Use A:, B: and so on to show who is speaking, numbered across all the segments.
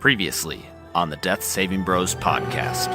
A: Previously on the Death Saving Bros podcast.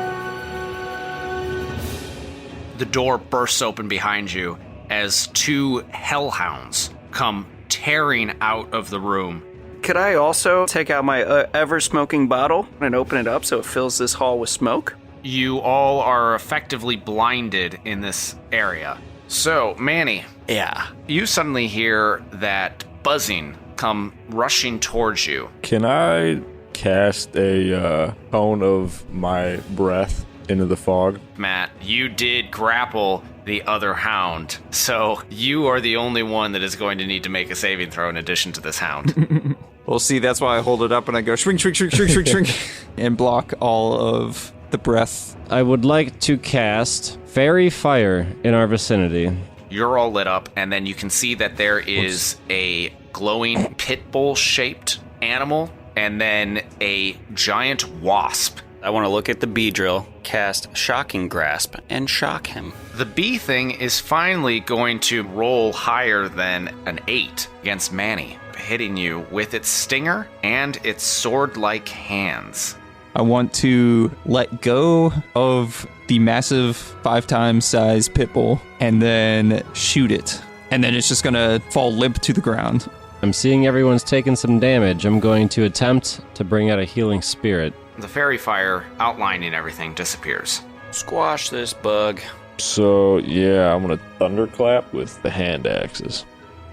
A: The door bursts open behind you as two hellhounds come tearing out of the room.
B: Could I also take out my ever-smoking bottle and open it up so it fills this hall with smoke?
A: You all are effectively blinded in this area. So, Manny.
B: Yeah.
A: You suddenly hear that buzzing come rushing towards you.
C: Can I cast a cone of my breath into the fog?
A: Matt, you did grapple the other hound, so you are the only one that is going to need to make a saving throw in addition to this hound.
D: Well, see, that's why I hold it up and I go shrink, shrink, shrink, shrink, shrink, shrink, and block all of the breath.
E: I would like to cast Fairy Fire in our vicinity.
A: You're all lit up, and then you can see that there is a glowing pit bull-shaped animal, and then a giant wasp.
B: I want to look at the bee drill, cast Shocking Grasp, and shock him.
A: The bee thing is finally going to roll higher than an 8 against Manny, hitting you with its stinger and its sword-like hands.
D: I want to let go of the massive 5 times size pit bull and then shoot it. And then it's just going to fall limp to the ground.
E: I'm seeing everyone's taken some damage. I'm going to attempt to bring out a healing spirit.
A: The fairy fire outlining everything disappears.
B: Squash this bug.
C: So, yeah, I'm going to thunderclap with the hand axes.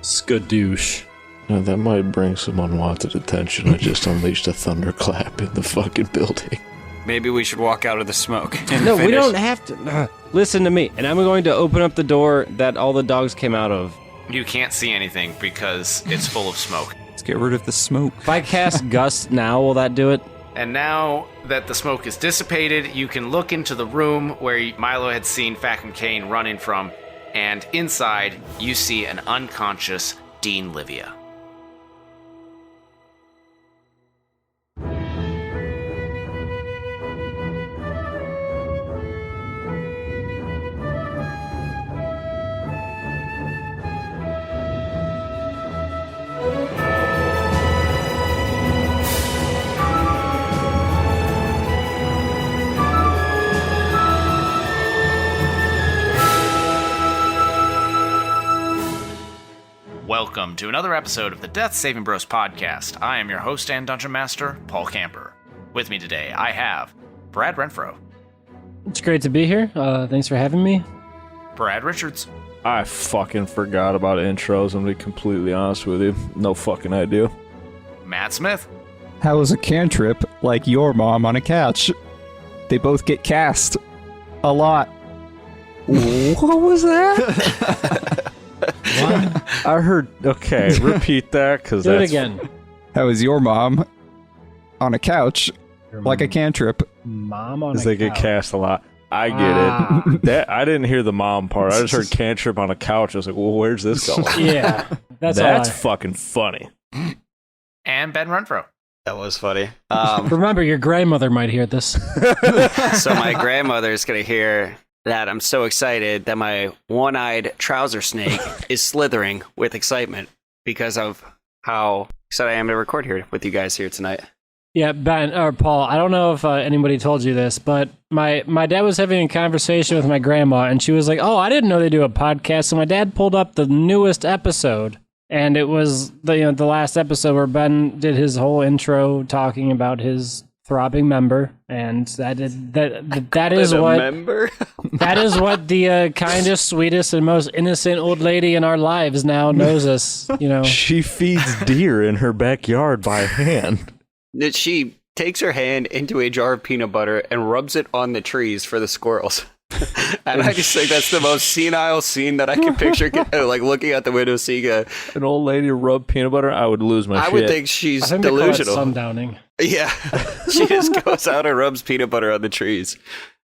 F: Skadoosh.
C: Now, that might bring some unwanted attention. I just unleashed a thunderclap in the fucking building.
B: Maybe we should walk out of the smoke.
E: No, we don't have to. Listen to me. And I'm going to open up the door that all the dogs came out of.
A: You can't see anything because it's full of smoke.
D: Let's get rid of the smoke.
E: If I cast Gust now, will that do it?
A: And now that the smoke is dissipated, you can look into the room where Milo had seen Facum Kane running from, and inside you see an unconscious Dean Livia. Welcome to another episode of the Death Saving Bros podcast. I am your host and Dungeon Master, Paul Camper. With me today, I have Brad Renfro.
E: It's great to be here. Thanks for having me.
A: Brad Richards.
C: I fucking forgot about intros, I'm going to be completely honest with you. No fucking idea.
A: Matt Smith.
D: How is a cantrip like your mom on a couch? They both get cast. A lot. What was that?
C: I heard, okay, repeat that, because
E: Do
C: that's...
E: it again.
D: How is your mom on a couch like a cantrip?
E: Mom on a
C: Because they get
E: couch.
C: cast a lot. I get it. That I didn't hear the mom part. I just heard cantrip on a couch. I was like, well, where's this going?
E: Yeah, that's
C: fucking funny.
A: And Ben Renfro.
B: That was funny.
E: Remember, your grandmother might hear this.
B: So my grandmother's going to hear that I'm so excited that my one-eyed trouser snake is slithering with excitement because of how excited I am to record here with you guys here tonight.
E: Yeah, Ben, or Paul, I don't know if anybody told you this, but my dad was having a conversation with my grandma, and she was like, oh, I didn't know they do a podcast. So my dad pulled up the newest episode, and it was the last episode where Ben did his whole intro talking about his throbbing member, and that is what
B: Member?
E: that is what the kindest, sweetest, and most innocent old lady in our lives now knows us. You know,
C: She feeds deer in her backyard by hand.
B: That she takes her hand into a jar of peanut butter and rubs it on the trees for the squirrels. And I just think that's the most senile scene that I can picture, like looking out the window seeing
C: An old lady rub peanut butter, I would lose my shit.
B: I would think she's
E: I think they call it
B: delusional.
E: sundowning.
B: Yeah, she just goes out and rubs peanut butter on the trees.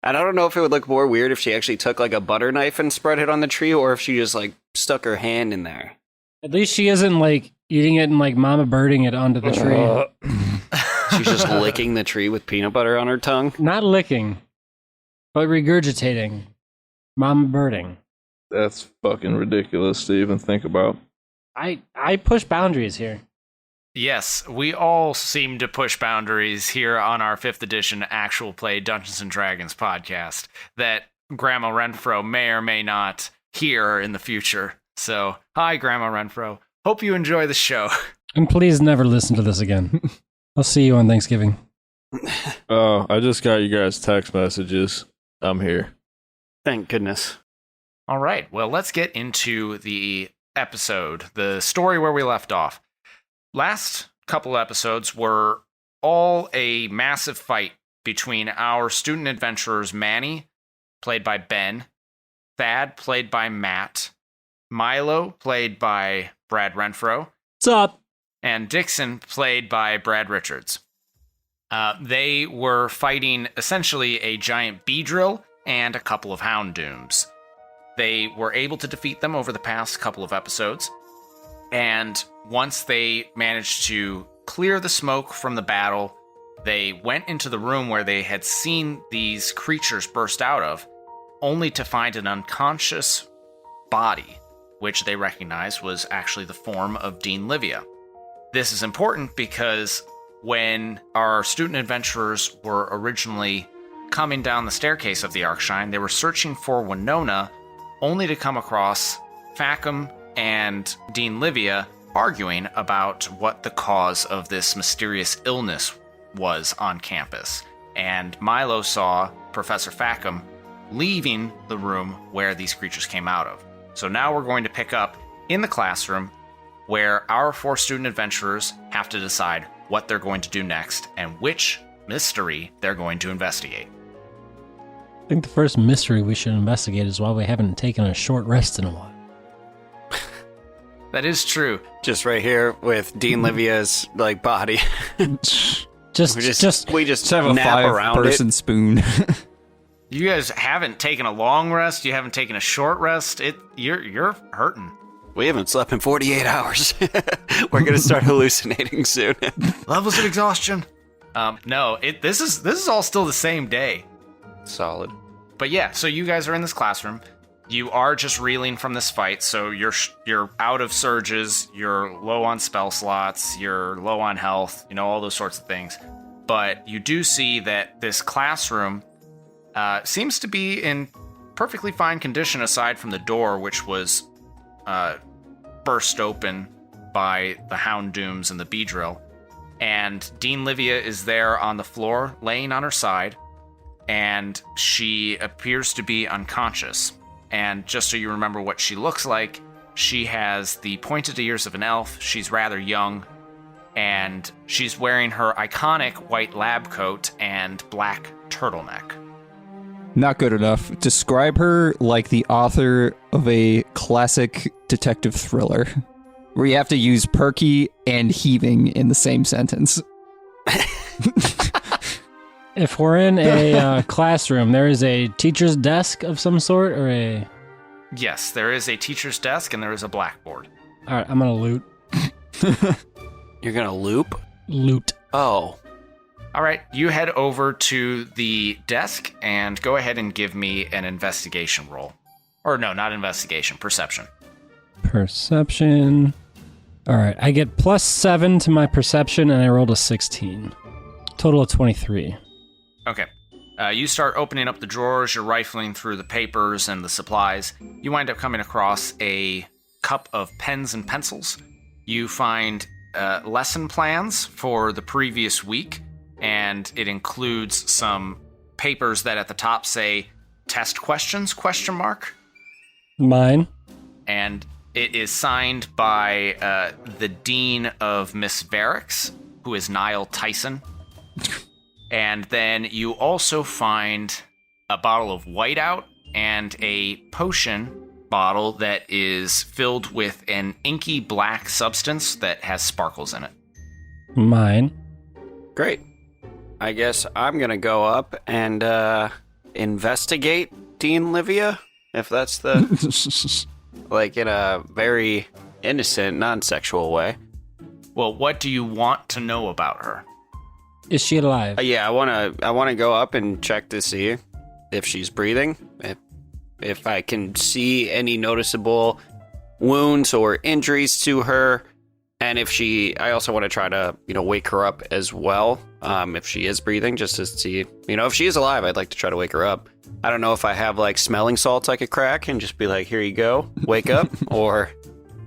B: And I don't know if it would look more weird if she actually took like a butter knife and spread it on the tree, or if she just like stuck her hand in there.
E: At least she isn't like eating it and like mama birding it onto the tree.
B: She's just licking the tree with peanut butter on her tongue.
E: Not licking, but regurgitating. Mama birding.
C: That's fucking ridiculous to even think about.
E: I push boundaries here.
A: Yes, we all seem to push boundaries here on our 5th edition actual play Dungeons and Dragons podcast that Grandma Renfro may or may not hear in the future. So, hi, Grandma Renfro. Hope you enjoy the show.
E: And please never listen to this again. I'll see you on Thanksgiving.
C: Oh, I just got you guys text messages. I'm here.
B: Thank goodness.
A: All right, well, let's get into the episode, the story where we left off. Last couple episodes were all a massive fight between our student adventurers Manny, played by Ben, Thad, played by Matt, Milo, played by Brad Renfro,
E: What's up?
A: and Dixon, played by Brad Richards. They were fighting essentially a giant Beedrill and a couple of Houndooms. They were able to defeat them over the past couple of episodes, and once they managed to clear the smoke from the battle, they went into the room where they had seen these creatures burst out of, only to find an unconscious body, which they recognized was actually the form of Dean Livia. This is important because when our student adventurers were originally coming down the staircase of the Arcshine, they were searching for Winona, only to come across Fackham and Dean Livia arguing about what the cause of this mysterious illness was on campus. And Milo saw Professor Fackham leaving the room where these creatures came out of. So now we're going to pick up in the classroom where our 4 student adventurers have to decide what they're going to do next and which mystery they're going to investigate.
E: I think the first mystery we should investigate is why we haven't taken a short rest in a while.
A: That is true.
B: Just right here with Dean Livia's body.
E: Just
B: we just
D: have a
B: nap around
D: five-person
B: it.
D: spoon.
A: You guys haven't taken a long rest. You haven't taken a short rest. You're hurting.
B: We haven't slept in 48 hours. We're gonna start hallucinating soon.
A: Levels of exhaustion. No, this is all still the same day.
B: Solid.
A: But yeah, so you guys are in this classroom. You are just reeling from this fight, so you're out of surges, you're low on spell slots, you're low on health, all those sorts of things. But you do see that this classroom seems to be in perfectly fine condition aside from the door, which was burst open by the Houndooms and the Beedrill. And Dean Livia is there on the floor, laying on her side, and she appears to be unconscious. And just so you remember what she looks like, she has the pointed ears of an elf, she's rather young, and she's wearing her iconic white lab coat and black turtleneck.
D: Not good enough. Describe her like the author of a classic detective thriller, where you have to use perky and heaving in the same sentence.
E: If we're in a classroom, there is a teacher's desk of some sort, or a...
A: Yes, there is a teacher's desk and there is a blackboard.
E: All right, I'm gonna loot.
B: You're gonna loop?
E: Loot.
B: Oh.
A: All right, you head over to the desk and go ahead and give me an investigation roll. Or no, not investigation, perception.
E: Perception. All right, I get +7 to my perception, and I rolled a 16. Total of 23.
A: Okay. You start opening up the drawers, you're rifling through the papers and the supplies. You wind up coming across a cup of pens and pencils. You find lesson plans for the previous week, and it includes some papers that at the top say test questions, ?
E: Mine.
A: And it is signed by the dean of Miss Varix, who is Niall Tyson. And then you also find a bottle of whiteout and a potion bottle that is filled with an inky black substance that has sparkles in it.
E: Mine.
B: Great. I guess I'm gonna go up and investigate Dean Livia, if that's the in a very innocent, non-sexual way.
A: Well, what do you want to know about her?
E: Is she alive?
B: Yeah, I wanna go up and check to see if she's breathing, if I can see any noticeable wounds or injuries to her, And I also want to try to, wake her up as well. If she is breathing, just to see, if she is alive, I'd like to try to wake her up. I don't know if I have like smelling salts I could crack and just be like, here you go, wake up, or.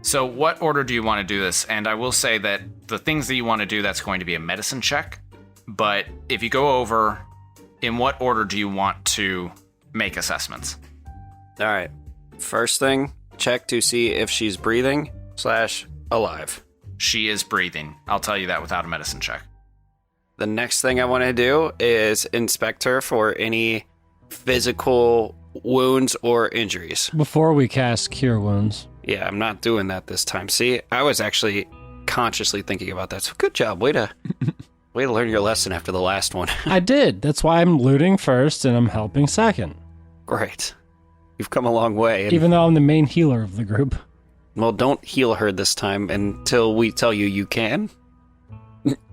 A: So what order do you want to do this? And I will say that the things that you want to do, that's going to be a medicine check. But if you go over, in what order do you want to make assessments?
B: All right. First thing, check to see if she's breathing / alive.
A: She is breathing. I'll tell you that without a medicine check.
B: The next thing I want to do is inspect her for any physical wounds or injuries.
E: Before we cast Cure Wounds.
B: Yeah, I'm not doing that this time. See, I was actually consciously thinking about that. So good job. Way to learn your lesson after the last one.
E: I did. That's why I'm looting first and I'm helping second.
B: Great. You've come a long way. And,
E: even though I'm the main healer of the group.
B: Well, don't heal her this time until we tell you can.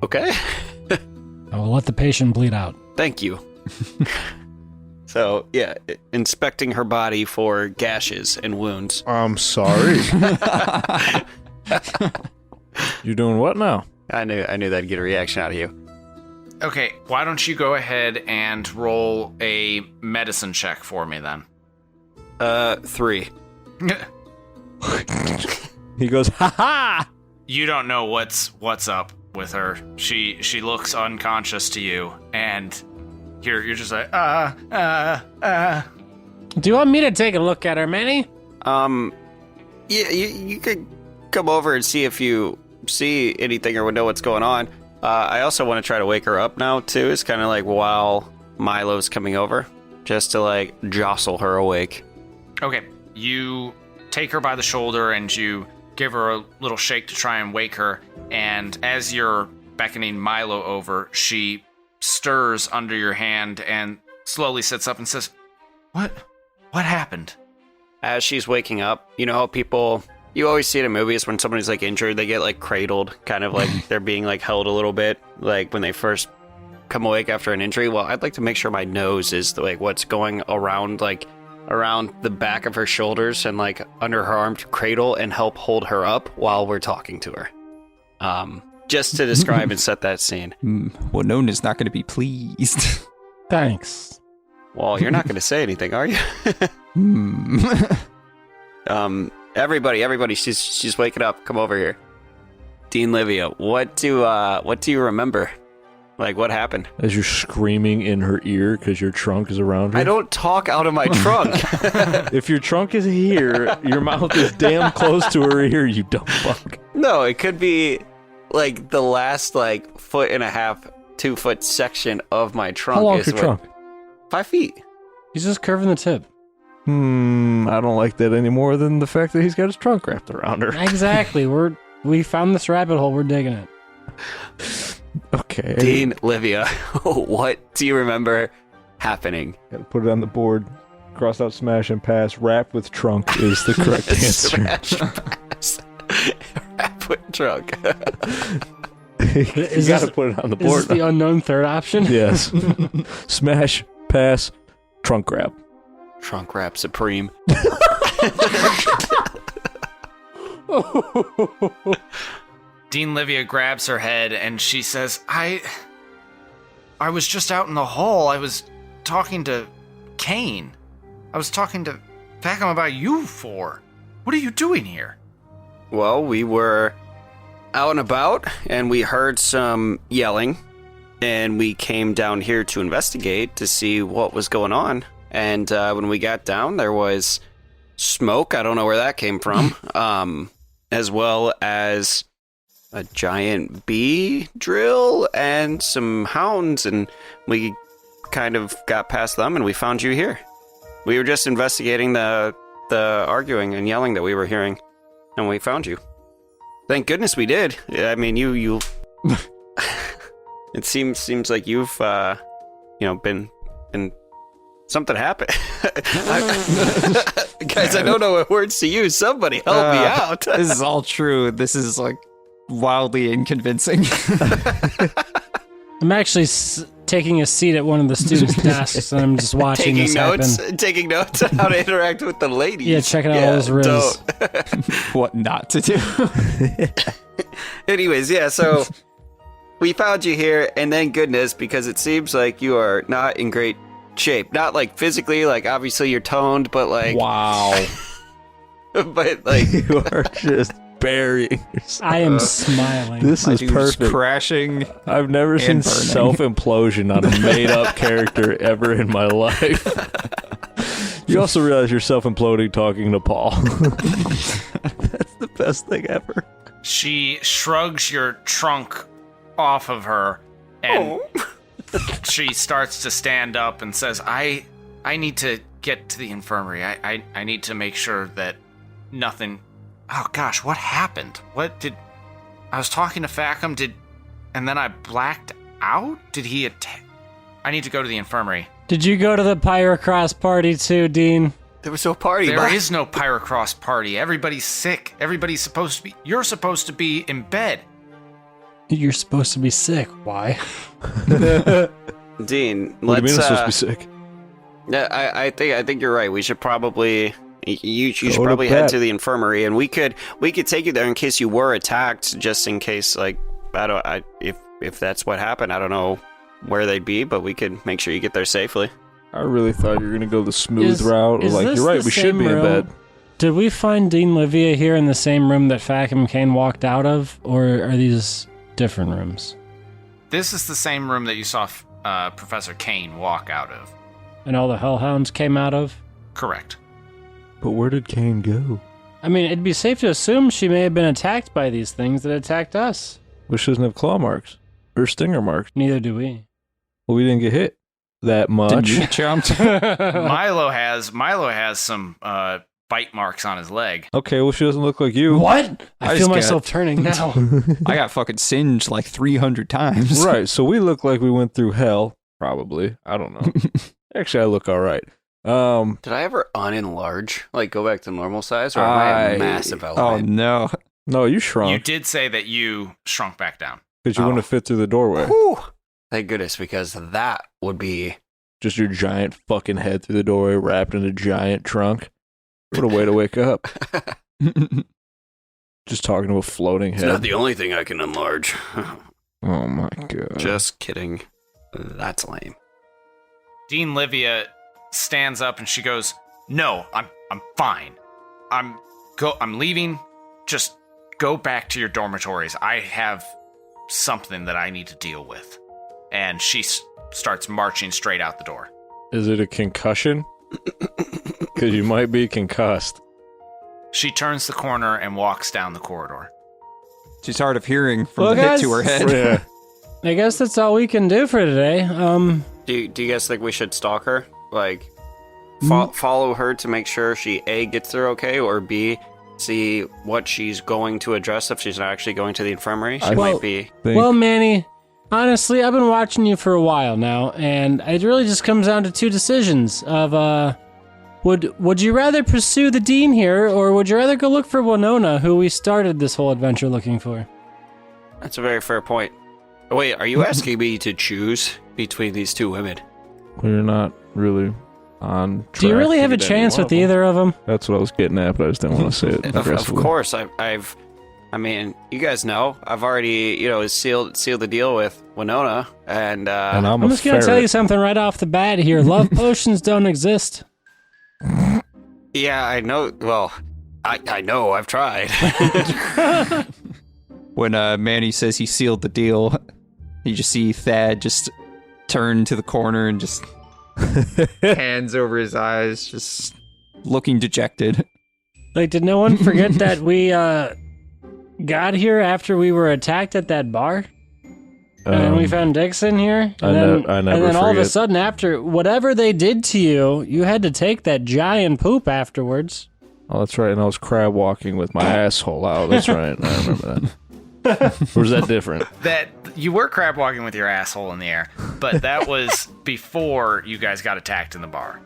B: Okay?
E: I will let the patient bleed out.
B: Thank you. So, yeah, inspecting her body for gashes and wounds.
C: I'm sorry. You're doing what now?
B: I knew that'd get a reaction out of you.
A: Okay, why don't you go ahead and roll a medicine check for me then?
B: 3.
C: He goes, ha ha!
A: You don't know what's up with her. She looks unconscious to you, and you're just like,
E: Do you want me to take a look at her, Manny?
B: Yeah, you could come over and see if you see anything or would know what's going on. I also want to try to wake her up now, too. It's kind of like while Milo's coming over, just to, like, jostle her awake.
A: Okay, you take her by the shoulder and you give her a little shake to try and wake her, and as you're beckoning Milo over, she stirs under your hand and slowly sits up and says, What happened?
B: As she's waking up, you know how you always see it in movies when somebody's like injured, they get like cradled, kind of like they're being like held a little bit, like when they first come awake after an injury. Well, I'd like to make sure my nose is like what's going around, like around the back of her shoulders and like under her arm to cradle and help hold her up while we're talking to her. Just to describe and set that scene.
D: Well, Nona's not going to be pleased.
E: Thanks.
B: Well, you're not going to say anything, are you? Everybody, she's waking up. Come over here. Dean Livia, what do you remember? Like, what happened?
C: As you're screaming in her ear because your trunk is around her.
B: I don't talk out of my trunk.
C: If your trunk is here, your mouth is damn close to her ear, you dumb fuck.
B: No, it could be like the last like 1.5 - 2 foot section of my trunk.
E: How long's your trunk?
B: 5 feet.
E: He's just curving the tip.
C: I don't like that any more than the fact that he's got his trunk wrapped around her.
E: Exactly. We found this rabbit hole. We're digging it.
C: Okay.
B: Dean Livia, what do you remember happening?
C: Gotta put it on the board. Cross out smash and pass. Wrap with trunk is the correct answer.
B: Smash, pass. Wrap with trunk.
C: You gotta put it on the board.
E: Is this the unknown third option?
C: Yes. Smash, pass, trunk wrap.
B: Trunk wrap supreme.
A: Dean Livia grabs her head and she says, I was just out in the hall. I was talking to Kane. I was talking to Peckham about you four. What are you doing here?
B: Well, we were out and about and we heard some yelling and we came down here to investigate to see what was going on. And when we got down, there was smoke. I don't know where that came from. As well as a giant bee drill and some hounds, and we kind of got past them and we found you here. We were just investigating the arguing and yelling that we were hearing, and we found you. Thank goodness we did. I mean, you it seems like you've been something happened. Guys, I don't know what words to use. Somebody help me out.
D: This is all true. This is like wildly inconvincing.
E: I'm actually taking a seat at one of the students' desks and I'm just watching this happen.
B: Taking notes on how to interact with the ladies.
E: Yeah, checking out all those riz.
D: What not to do.
B: Anyways, yeah, so we found you here, and thank goodness, because it seems like you are not in great shape. Not like physically, like obviously you're toned, but like
C: Wow.
B: but like
C: You are just burying yourself.
E: I am smiling.
C: This
D: My
C: is
D: dude's
C: perfect.
D: crashing.
C: I've never seen
D: and burning.
C: self-implosion on a made-up character ever in my life. You also realize you're self-imploding talking to Paul.
D: That's the best thing ever.
A: She shrugs your trunk off of her, and she starts to stand up and says, I need to get to the infirmary. I need to make sure that nothing... Oh gosh, what happened? I was talking to Fackham, and then I blacked out? Did he attack? I need to go to the infirmary.
E: Did you go to the Pyrocross party too, Dean?
B: there was no party.
A: There
B: Bob.
A: is no Pyrocross party. Everybody's sick. Everybody's supposed to be... You're supposed to be in bed.
E: You're supposed to be sick. Why?
B: Dean,
C: What do you mean I'm
B: let's.
C: supposed to be sick?
B: Yeah, I think you're right. We should probably. You should
C: Go to
B: probably head
C: bed.
B: to the infirmary, and we could take you there in case you were attacked, just in case. Like, if that's what happened, I don't know where they'd be, but we could make sure you get there safely.
C: I really thought you were going to go the smooth
E: Is-
C: route.
E: is
C: Like,
E: this
C: you're right,
E: the
C: we should
E: same
C: be in
E: room?
C: bed.
E: Did we find Dean Livia here in the same room that Fackham Kane walked out of, or are these different rooms?
A: This is the same room that you saw Professor Kane walk out of.
E: And all the hellhounds came out of?
A: Correct.
C: But where did Kane go?
E: I mean, it'd be safe to assume she may have been attacked by these things that attacked us.
C: Well, she doesn't have claw marks or stinger marks.
E: Neither do we.
C: Well, we didn't get hit that much.
D: Didn't you get jumped?
A: Milo has some bite marks on his leg.
C: Okay, well, she doesn't look like you.
E: What? I
D: I
E: feel
D: just got-
E: myself turning now.
D: I got fucking singed like 300 times.
C: Right, so we look like we went through hell, probably. I don't know. Actually, I look all right.
B: Did I ever unenlarge, like go back to normal size, or am I a massive
D: Oh,
B: element?
D: no.
C: No, you
A: You
C: shrunk
A: did say that you shrunk back down.
C: because you
B: Oh.
C: wouldn't have fit through the doorway.
B: Whew. Thank goodness, because that would be.
C: Just your giant fucking head through the doorway wrapped in a giant trunk. What a way to wake up. Just talking to a floating
B: It's
C: head.
B: not the only thing I can enlarge.
C: Oh my god.
B: Just kidding. That's lame.
A: Dean Livia stands up and she goes, "No, I'm fine. I'm leaving. Just go back to your dormitories. I have something that I need to deal with." And she starts marching straight out the door.
C: Is it a concussion? Because you might be concussed.
A: She turns the corner and walks down the corridor.
D: She's hard of hearing from
E: Well,
D: the hit
E: guys-
D: to her head.
C: Yeah.
E: I guess that's all we can do for today.
B: Do you guys think we should stalk her? Like, follow her to make sure she A, gets there okay, or B, see what she's going to address if she's not actually going to the infirmary? She
C: I-
B: might be.
C: Think-
E: Well, Manny, honestly, I've been watching you for a while now, and it really just comes down to two decisions of, would you rather pursue the dean here, or would you rather go look for Winona, who we started this whole adventure looking for?
B: That's a very fair point. Oh, wait, are you asking me to choose between these two women?
C: We're not really on track.
E: Do you really
C: to
E: have a
C: get any
E: chance
C: one
E: with
C: of them.
E: either of them?
C: That's what I was getting at, but I just didn't want to say it
B: Of
C: aggressively.
B: course, I mean, you guys know, I've already, sealed the deal with Winona, and
C: And
E: I'm
C: a
E: just gonna tell
C: ferret.
E: you something right off the bat here. Love potions don't exist.
B: yeah, I know. Well, I know. I've tried.
D: When Manny says he sealed the deal, you just see Thad just turn to the corner and just hands over his eyes, just looking dejected.
E: Like, did no one forget that we got here after we were attacked at that bar? And then we found Dixon here?
C: I
E: And
C: never
E: then all of a
C: forget.
E: sudden, after whatever they did to you, you had to take that giant poop afterwards.
C: Oh, that's right. And I was crab walking with my asshole out. That's right. I remember that. Or was that different?
A: That you were crab walking with your asshole in the air, but that was before you guys got attacked in the bar.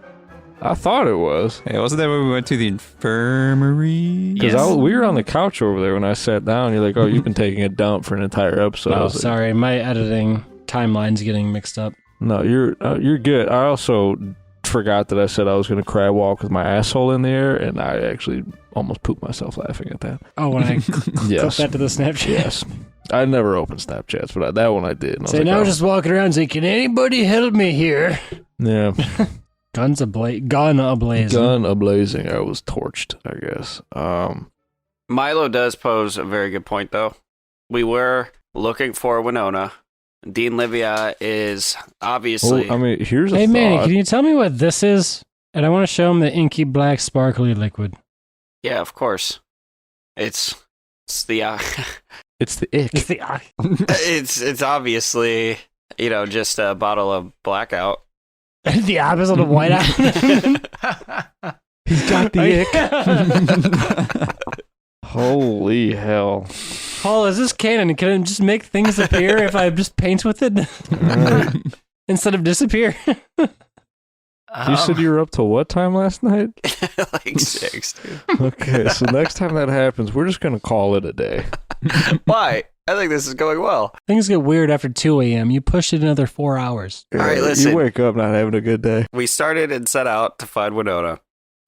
C: I thought it was.
D: Hey, wasn't that when we went to the infirmary?
C: Because
A: Yes.
C: we were on the couch over there when I sat down. You're like, oh, you've been taking a dump for an entire episode. I
E: Oh,
C: was like,
E: sorry, my editing timeline's getting mixed up.
C: no, you're good. I also forgot that I said I was going to crab walk with my asshole in the air, and I actually almost pooped myself laughing at that.
E: Oh, when I clipped
C: Yes.
E: that to the Snapchat.
C: Yes. I never opened Snapchats, but that one I did. And I was
E: So
C: like,
E: now
C: oh.
E: just walking around saying, "Can anybody help me here?"
C: Yeah.
E: Gun ablazing.
C: Gun ablazing. I was torched, I guess.
B: Milo does pose a very good point, though. We were looking for Winona. Dean Livia is obviously...
C: Here's a
E: Hey,
C: thought.
E: Manny, can you tell me what this is? And I want to show him the inky black sparkly liquid.
B: Yeah, of course. It's the...
C: It's the ick.
E: It's the
B: it's obviously, just a bottle of Blackout.
E: the opposite of whiteout.
C: He's got the ick. Holy hell.
E: Paul, is this canon? Can I just make things appear if I just paint with it?
C: Right.
E: Instead of disappear?
C: You said you were up till what time last night?
B: Like 6, dude.
C: Okay, so next time that happens, we're just going to call it a day.
B: Why? I think this is going well.
E: Things get weird after 2 a.m. You push it another 4 hours.
B: All right, listen.
C: You wake up not having a good day.
B: We started and set out to find Winona.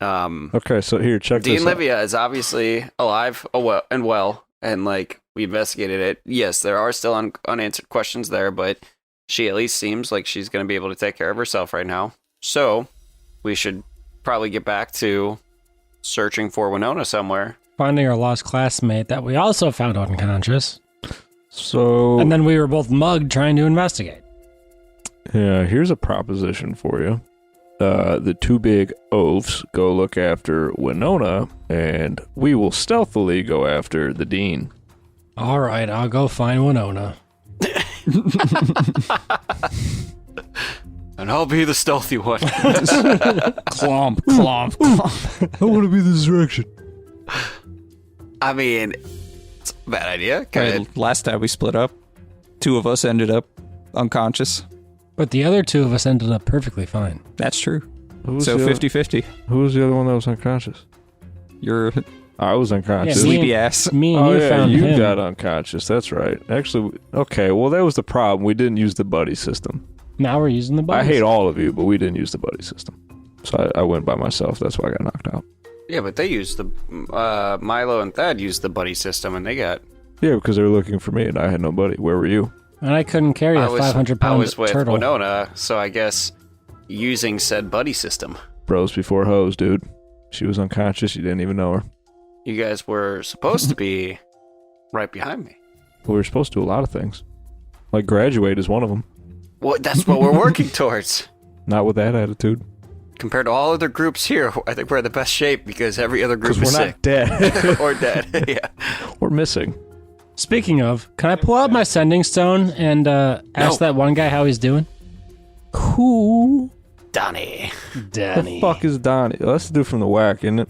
C: Okay, so here, check
B: Dean
C: this out.
B: Livia is obviously alive and well, and we investigated it. Yes, there are still unanswered questions there, but she at least seems like she's going to be able to take care of herself right now. So we should probably get back to searching for Winona somewhere.
E: Finding our lost classmate that we also found unconscious.
C: So,
E: And then we were both mugged trying to investigate.
C: yeah, here's a proposition for you. The two big oafs go look after Winona, and we will stealthily go after the dean.
E: All right, I'll go find Winona.
B: And I'll be the stealthy one.
D: Clomp, clomp, clomp.
C: I want to be the distraction.
B: I mean, it's a bad idea.
D: Right, last time we split up, 2 of us ended up unconscious.
E: But the other 2 of us ended up perfectly fine.
D: That's true.
C: Who's
D: So
C: the other-
D: 50-50.
C: Who was the other one that was unconscious?
D: You're
C: I was unconscious.
E: Yeah,
D: sleepy ass.
E: Me and
C: Oh,
E: you
C: yeah,
E: found
C: you
E: him.
C: got unconscious. That's right. Actually, okay, well, that was the problem. We didn't use the buddy system.
E: Now we're using the buttons.
C: I hate all of you, but we didn't use the buddy system. So I went by myself. That's why I got knocked out.
B: Yeah, but they used the Milo and Thad used the buddy system, and they got.
C: Yeah, because they were looking for me, and I had no buddy. Where were you?
E: And I couldn't carry a 500-pound
B: I was with
E: turtle.
B: Winona, so I guess using said buddy system.
C: Bros before hoes, dude. She was unconscious. You didn't even know her.
B: You guys were supposed to be right behind me.
C: We were supposed to do a lot of things. Like graduate is one of them.
B: Well, that's what we're working towards.
C: Not with that attitude.
B: Compared to all other groups here, I think we're in the best shape because every other group
C: Because
B: is
C: we're
B: sick
C: not dead.
B: or dead. Yeah.
C: We're missing.
E: Speaking of, can I pull out my sending stone and ask that one guy how he's doing?
C: Who
B: Donnie.
E: Danny.
C: the fuck is Donnie? Oh, that's the dude from the whack, isn't it?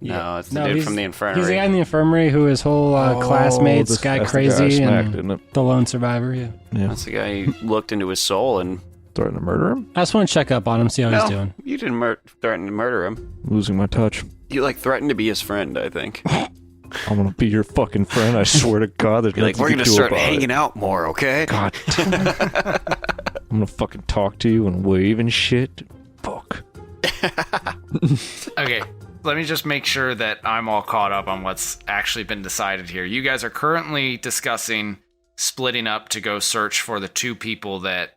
B: No, it's the dude from the infirmary.
E: He's the guy in the infirmary who his whole classmates got
C: that's the guy I
E: crazy
C: smacked,
E: and
C: isn't it?
E: the lone survivor, yeah.
C: Yeah.
B: That's the guy who looked into his soul and...
C: Threatened to murder him?
E: I just want to check up on him, see how he's
B: No,
E: doing.
B: you didn't threaten to murder him.
C: Losing my touch.
B: You, threatened to be his friend, I think.
C: I'm gonna be your fucking friend. I swear to God, there's
B: You're
C: nothing
B: we're
C: you
B: gonna
C: can do
B: start
C: about
B: hanging
C: it.
B: out more, okay?
C: God. I'm gonna fucking talk to you and wave and shit. Fuck.
A: Okay, let me just make sure that I'm all caught up on what's actually been decided here. You guys are currently discussing splitting up to go search for the 2 people that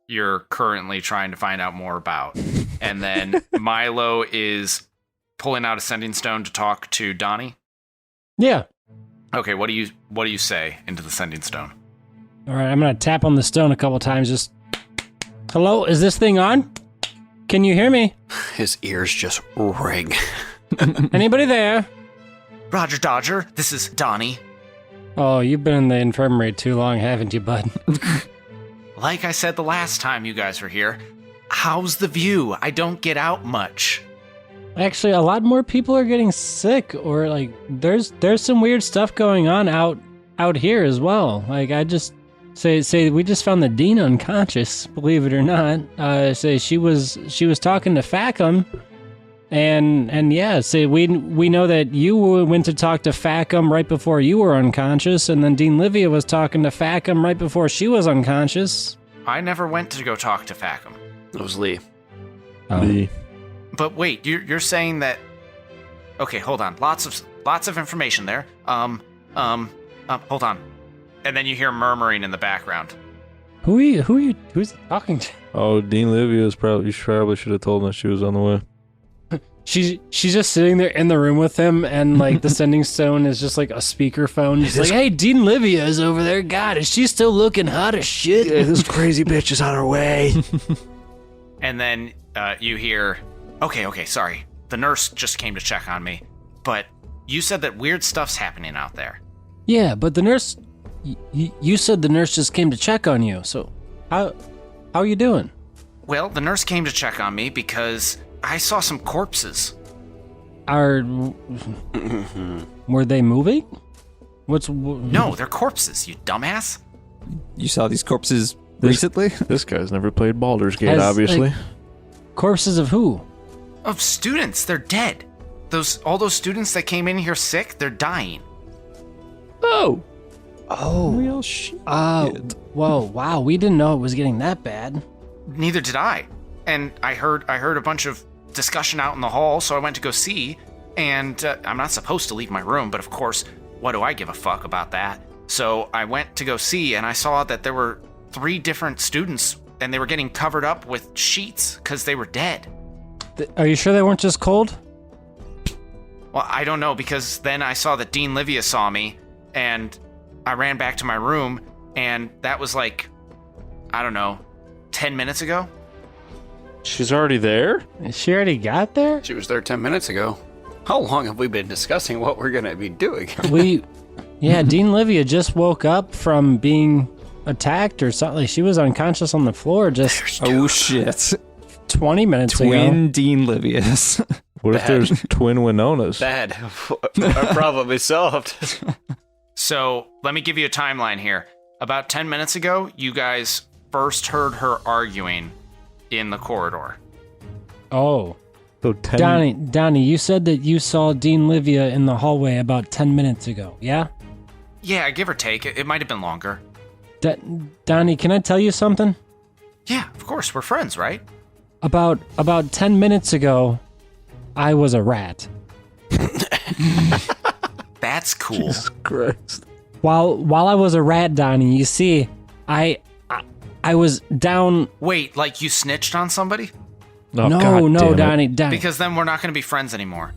A: you're currently trying to find out more about. And then Milo is pulling out a sending stone to talk to Donnie.
E: Yeah.
A: Okay, what do you say into the sending stone?
E: All right, I'm going to tap on the stone a couple times. Just, hello, is this thing on? Can you hear me?
B: His ears just ring.
E: Anybody there?
A: Roger Dodger, this is Donnie.
E: Oh, you've been in the infirmary too long, haven't you, bud?
A: Like I said the last time you guys were here, how's the view? I don't get out much.
E: Actually, a lot more people are getting sick, or there's some weird stuff going on out here as well. I just say we just found the dean unconscious. Believe it or not, say she was talking to Facum, and yeah, say we know that you went to talk to Facum right before you were unconscious, and then Dean Livia was talking to Facum right before she was unconscious.
A: I never went to go talk to Facum.
B: It was Lee.
C: The
A: But wait, you're saying that? Okay, hold on. Lots of information there. Hold on. And then you hear murmuring in the background.
E: Who's he talking to?
C: Oh, Dean Livia is probably. You probably should have told us she was on the way.
E: She's just sitting there in the room with him, and like the sending stone is just like a speakerphone. Just like, hey, Dean Livia is over there. God, is she still looking hot as shit?
C: Yeah, this crazy bitch is on her way.
A: And then you hear, okay, sorry. The nurse just came to check on me. But you said that weird stuff's happening out there.
E: Yeah, but the nurse... You said the nurse just came to check on you, so how are you doing?
A: Well, the nurse came to check on me because I saw some corpses.
E: Were they moving?
A: No, they're corpses, you dumbass.
D: You saw these corpses recently?
C: This guy's never played Baldur's Gate, obviously.
E: Like, corpses of who?
A: Of students, they're dead. All those students that came in here sick, they're dying.
C: Oh.
D: Real shit.
E: Whoa, wow, we didn't know it was getting that bad.
A: Neither did I. And I heard a bunch of discussion out in the hall, so I went to go see. And I'm not supposed to leave my room, but of course, what do I give a fuck about that? So I went to go see, and I saw that there were 3 different students, and they were getting covered up with sheets because they were dead.
E: Are you sure they weren't just cold?
A: Well, I don't know, because then I saw that Dean Livia saw me, and I ran back to my room, and that was like, I don't know, 10 minutes ago?
C: She's already there?
E: She already got there?
B: She was there 10 minutes ago. How long have we been discussing what we're going to be doing?
E: Dean Livia just woke up from being attacked or something. She was unconscious on the floor just
D: Oh, shit.
E: 20 minutes ago.
D: Twin Dean Livias.
C: What if there's twin Winonas?
B: Bad. Our problem is solved.
A: So, let me give you a timeline here. About 10 minutes ago, you guys first heard her arguing in the corridor.
E: Oh.
C: So
E: Donnie, you said that you saw Dean Livia in the hallway about 10 minutes ago, yeah?
A: Yeah, give or take. It might have been longer.
E: Donnie, can I tell you something?
A: Yeah, of course. We're friends, right?
E: About 10 minutes ago, I was a rat.
A: That's cool.
C: Jesus Christ.
E: While I was a rat, Donnie, you see, I was down.
A: Wait, like you snitched on somebody?
C: Oh,
E: no,
C: God damn it.
E: Donnie.
A: Because then we're not going to be friends anymore.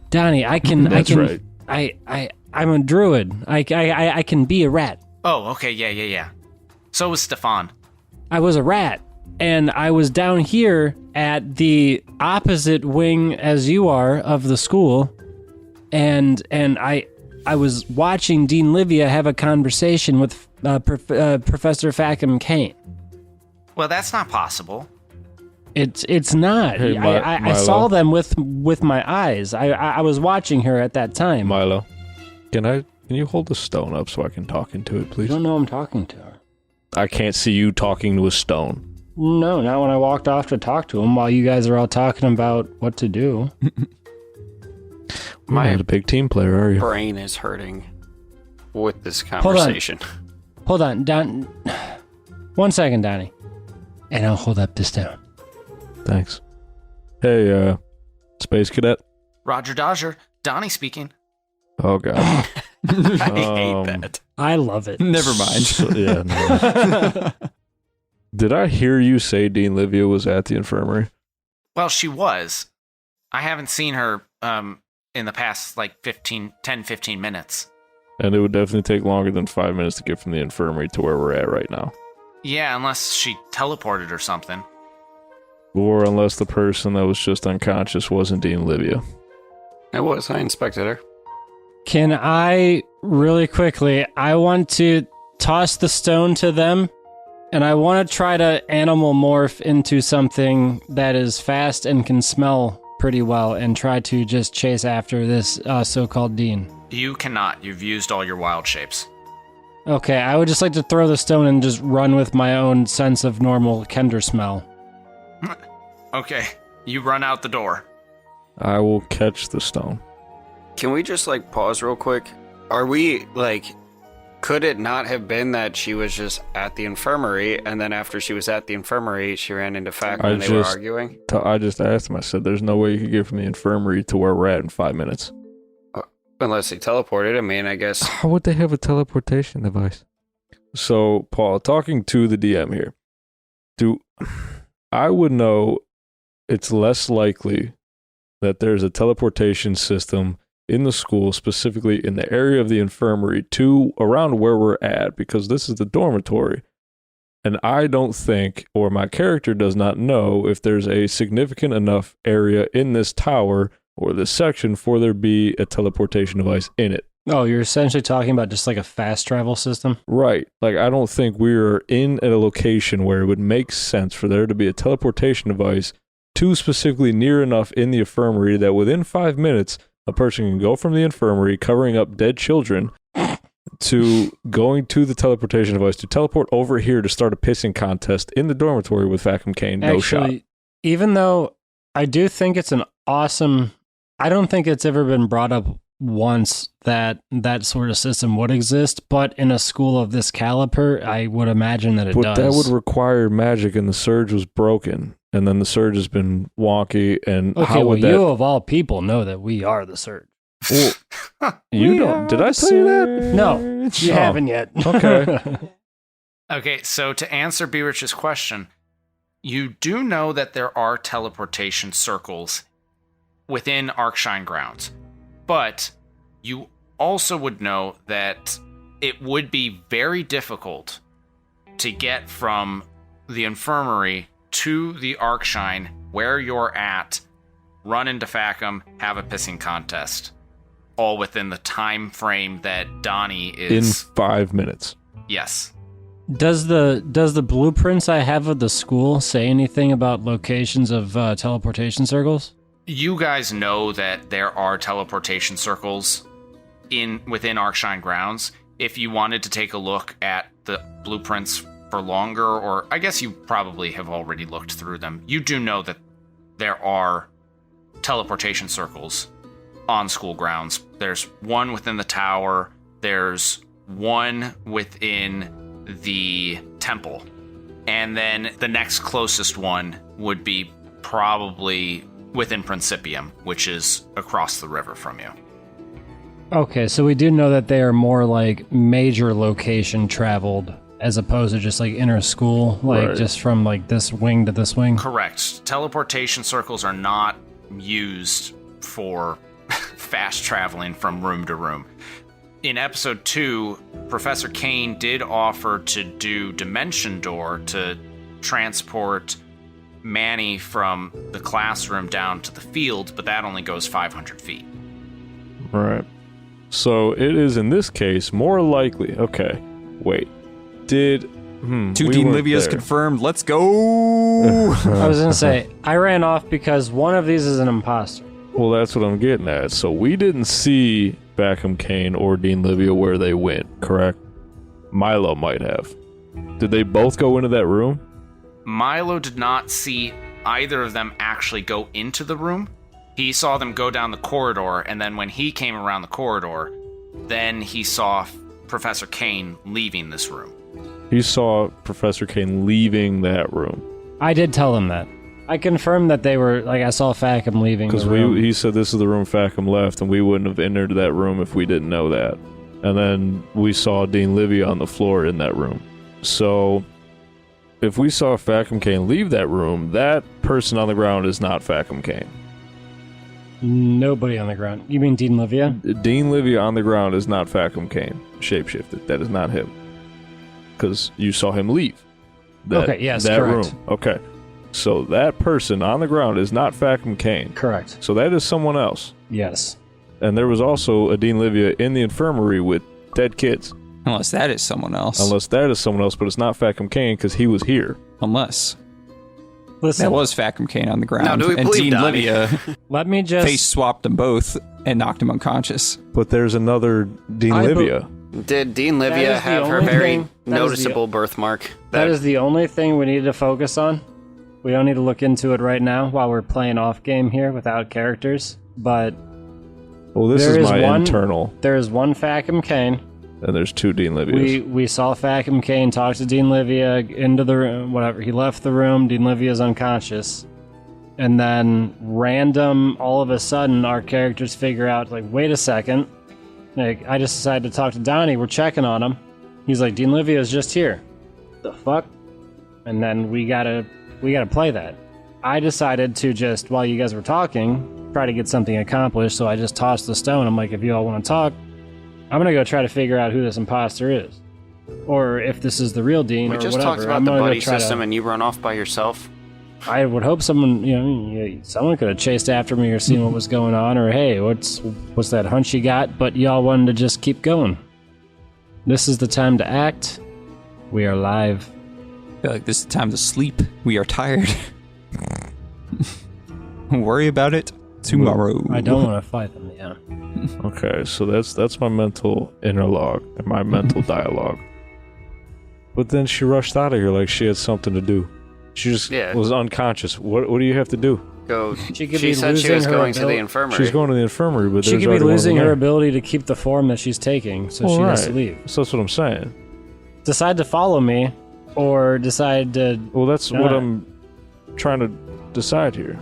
E: Donnie,
C: That's right.
E: I'm a druid. I can be a rat.
A: Oh, okay, yeah. So was Stefan.
E: I was a rat, and I was down here at the opposite wing as you are of the school, and I was watching Dean Livia have a conversation with Professor Fackham Kane.
A: Well, that's not possible.
E: It's not.
C: Hey,
E: I saw them with my eyes. I was watching her at that time.
C: Milo, can you hold the stone up so I can talk into it,
E: You
C: please?
E: don't know I'm talking to her.
C: I can't see you talking to a stone.
E: No, not when I walked off to talk to him while you guys are all talking about what to do.
C: You're not a big team player, are you?
B: Brain is hurting with this conversation.
E: Hold on, Don. 1 second, Donnie. And I'll hold up the stone.
C: Thanks. Hey, Space Cadet.
A: Roger Dodger, Donnie speaking.
C: Oh, God.
B: I hate that.
E: I love it.
D: Never mind.
C: Yeah, no. Did I hear you say Dean Livia was at the infirmary?
A: Well, she was. I haven't seen her in the past, like, 10, 15 minutes.
C: And it would definitely take longer than 5 minutes to get from the infirmary to where we're at right now.
A: Yeah, unless she teleported or something.
C: Or unless the person that was just unconscious wasn't Dean Livia.
B: I inspected her.
E: Can I, really quickly, I want to toss the stone to them, and I want to try to animal morph into something that is fast and can smell pretty well, and try to just chase after this so-called Dean.
A: You cannot. You've used all your wild shapes.
E: Okay, I would just like to throw the stone and just run with my own sense of normal Kender smell.
A: Okay, you run out the door.
C: I will catch the stone.
B: Can we just, pause real quick? Are we, could it not have been that she was just at the infirmary, and then after she was at the infirmary, she ran into Fact and they were arguing?
C: I just asked him, I said, there's no way you could get from the infirmary to where we're at in 5 minutes.
B: Unless he teleported, I mean, I guess.
C: How would they have a teleportation device? So, Paul, talking to the DM here, I would know it's less likely that there's a teleportation system in the school, specifically in the area of the infirmary, to around where we're at, because this is the dormitory. And I don't think, or my character does not know, if there's a significant enough area in this tower or this section for there be a teleportation device in it.
E: Oh, you're essentially talking about just like a fast travel system?
C: Right. Like, I don't think we're in a location where it would make sense for there to be a teleportation device too specifically near enough in the infirmary that within 5 minutes, a person can go from the infirmary covering up dead children to going to the teleportation device to teleport over here to start a pissing contest in the dormitory with Vacuum Cane. No shot.
E: Even though I do think it's an awesome... I don't think it's ever been brought up once that sort of system would exist, but in a school of this caliber, I would imagine that it does.
C: But that would require magic, and the surge was broken, and then the surge has been wonky, and
E: okay,
C: how would
E: well,
C: that...
E: you of all people know that we are the surge.
C: Well, you don't... Did I tell you that?
E: No, you haven't yet.
C: Okay.
A: Okay, so to answer B. Rich's question, you do know that there are teleportation circles within Arcshine grounds, but you also would know that it would be very difficult to get from the infirmary to the Arcshine where you're at, run into Facum, have a pissing contest, all within the time frame that Donnie is...
C: In 5 minutes.
A: Yes.
E: Does the blueprints I have of the school say anything about locations of teleportation circles?
A: You guys know that there are teleportation circles within Arcshine grounds. If you wanted to take a look at the blueprints for longer, or I guess you probably have already looked through them, you do know that there are teleportation circles on school grounds. There's one within the tower, there's one within the temple, and then the next closest one would be probably within Principium, which is across the river from you.
E: Okay, so we do know that they are more like major location traveled as opposed to just like inner school, like
C: Right.
E: just from like this wing to this wing.
A: Correct. Teleportation circles are not used for fast traveling from room to room. In episode 2, Professor Kane did offer to do Dimension Door to transport Manny from the classroom down to the field, but that only goes 500 feet.
C: Right. So it is, in this case, more likely... Okay, wait. Did...
D: Two
C: we
D: Dean
C: weren't
D: Livias
C: there.
D: confirmed. Let's go!
E: I was gonna say, I ran off because one of these is an imposter.
C: Well, that's what I'm getting at. So we didn't see Vacuum Cane or Dean Livia where they went, correct? Milo might have. Did they both go into that room?
A: Milo did not see either of them actually go into the room. He saw them go down the corridor, and then when he came around the corridor, then he saw Professor Kane leaving this room.
C: He saw Professor Kane leaving that room.
E: I did tell him that. I confirmed that they were, like, I saw Facum leaving the
C: Because
E: room.
C: he said this is the room Facum left, and we wouldn't have entered that room if we didn't know that. And then we saw Dean Livia on the floor in that room. So... if we saw Facum Kane leave that room, that person on the ground is not Facum Kane.
E: Nobody on the ground. You mean Dean Livia?
C: Dean Livia on the ground is not Facum Kane. Shapeshifted. That is not him. Because you saw him leave.
E: Okay, yes,
C: that
E: correct.
C: room. Okay. So that person on the ground is not Facum Kane.
E: Correct.
C: So that is someone else.
E: Yes.
C: And there was also a Dean Livia in the infirmary with dead kids.
D: Unless that is someone else.
C: Unless that is someone else, but it's not Facum Kane because he was here.
D: Unless.
E: Listen,
D: That was Facum Kane on the ground.
B: Now, do we
D: and
B: believe
D: Dean
B: Donnie?
D: Livia
E: let me just...
D: face swapped them both and knocked him unconscious.
C: But there's another Dean
E: I
C: Livia.
B: Did Dean
E: That
B: Livia
E: is the
B: have her
E: only
B: very
E: thing- that is
B: noticeable birthmark?
E: That is the only thing we need to focus on. We don't need to look into it right now while we're playing off game here without characters. But
C: Well, this
E: there
C: is
E: is
C: my
E: one-
C: internal,
E: there is one Facum Kane.
C: and there's two Dean Livias.
E: We saw Facum Kane talk to Dean Livia into the room, whatever. He left the room, Dean Livia's unconscious. And then random, all of a sudden, our characters figure out, like, wait a second. Like, I just decided to talk to Donnie, we're checking on him. He's like, Dean Livia is just here. The fuck? And then we gotta play that. I decided to just, while you guys were talking, try to get something accomplished, so I just tossed the stone. I'm like, if you all want to talk, I'm gonna go try to figure out who this imposter is. Or if this is the real Dean
B: We
E: or
B: just
E: whatever.
B: talked about
E: I'm
B: the
E: gonna
B: buddy
E: go try
B: system
E: to,
B: and you run off by yourself.
E: I would hope someone, someone could have chased after me or seen what was going on, or hey, what's that hunch you got? But y'all wanted to just keep going. This is the time to act. We are live.
D: I feel like this is the time to sleep. We are tired. Worry about it tomorrow.
E: I don't want to fight them, yeah.
C: Okay, so that's my mental interlogue and my mental dialogue. But then she rushed out of here like she had something to do. She just was unconscious. What do you have to do?
B: Go.
E: She could
B: She
E: be
B: said she
E: losing
B: was
E: her
B: going to the
E: ability.
B: infirmary.
C: She's going to the infirmary, but
E: She
C: there's
E: could be
C: already one
E: losing
C: there.
E: her ability to keep the form that she's taking, so she has to leave.
C: So that's what I'm saying.
E: Decide to follow me, or decide to...
C: Well, that's what I'm trying to decide here.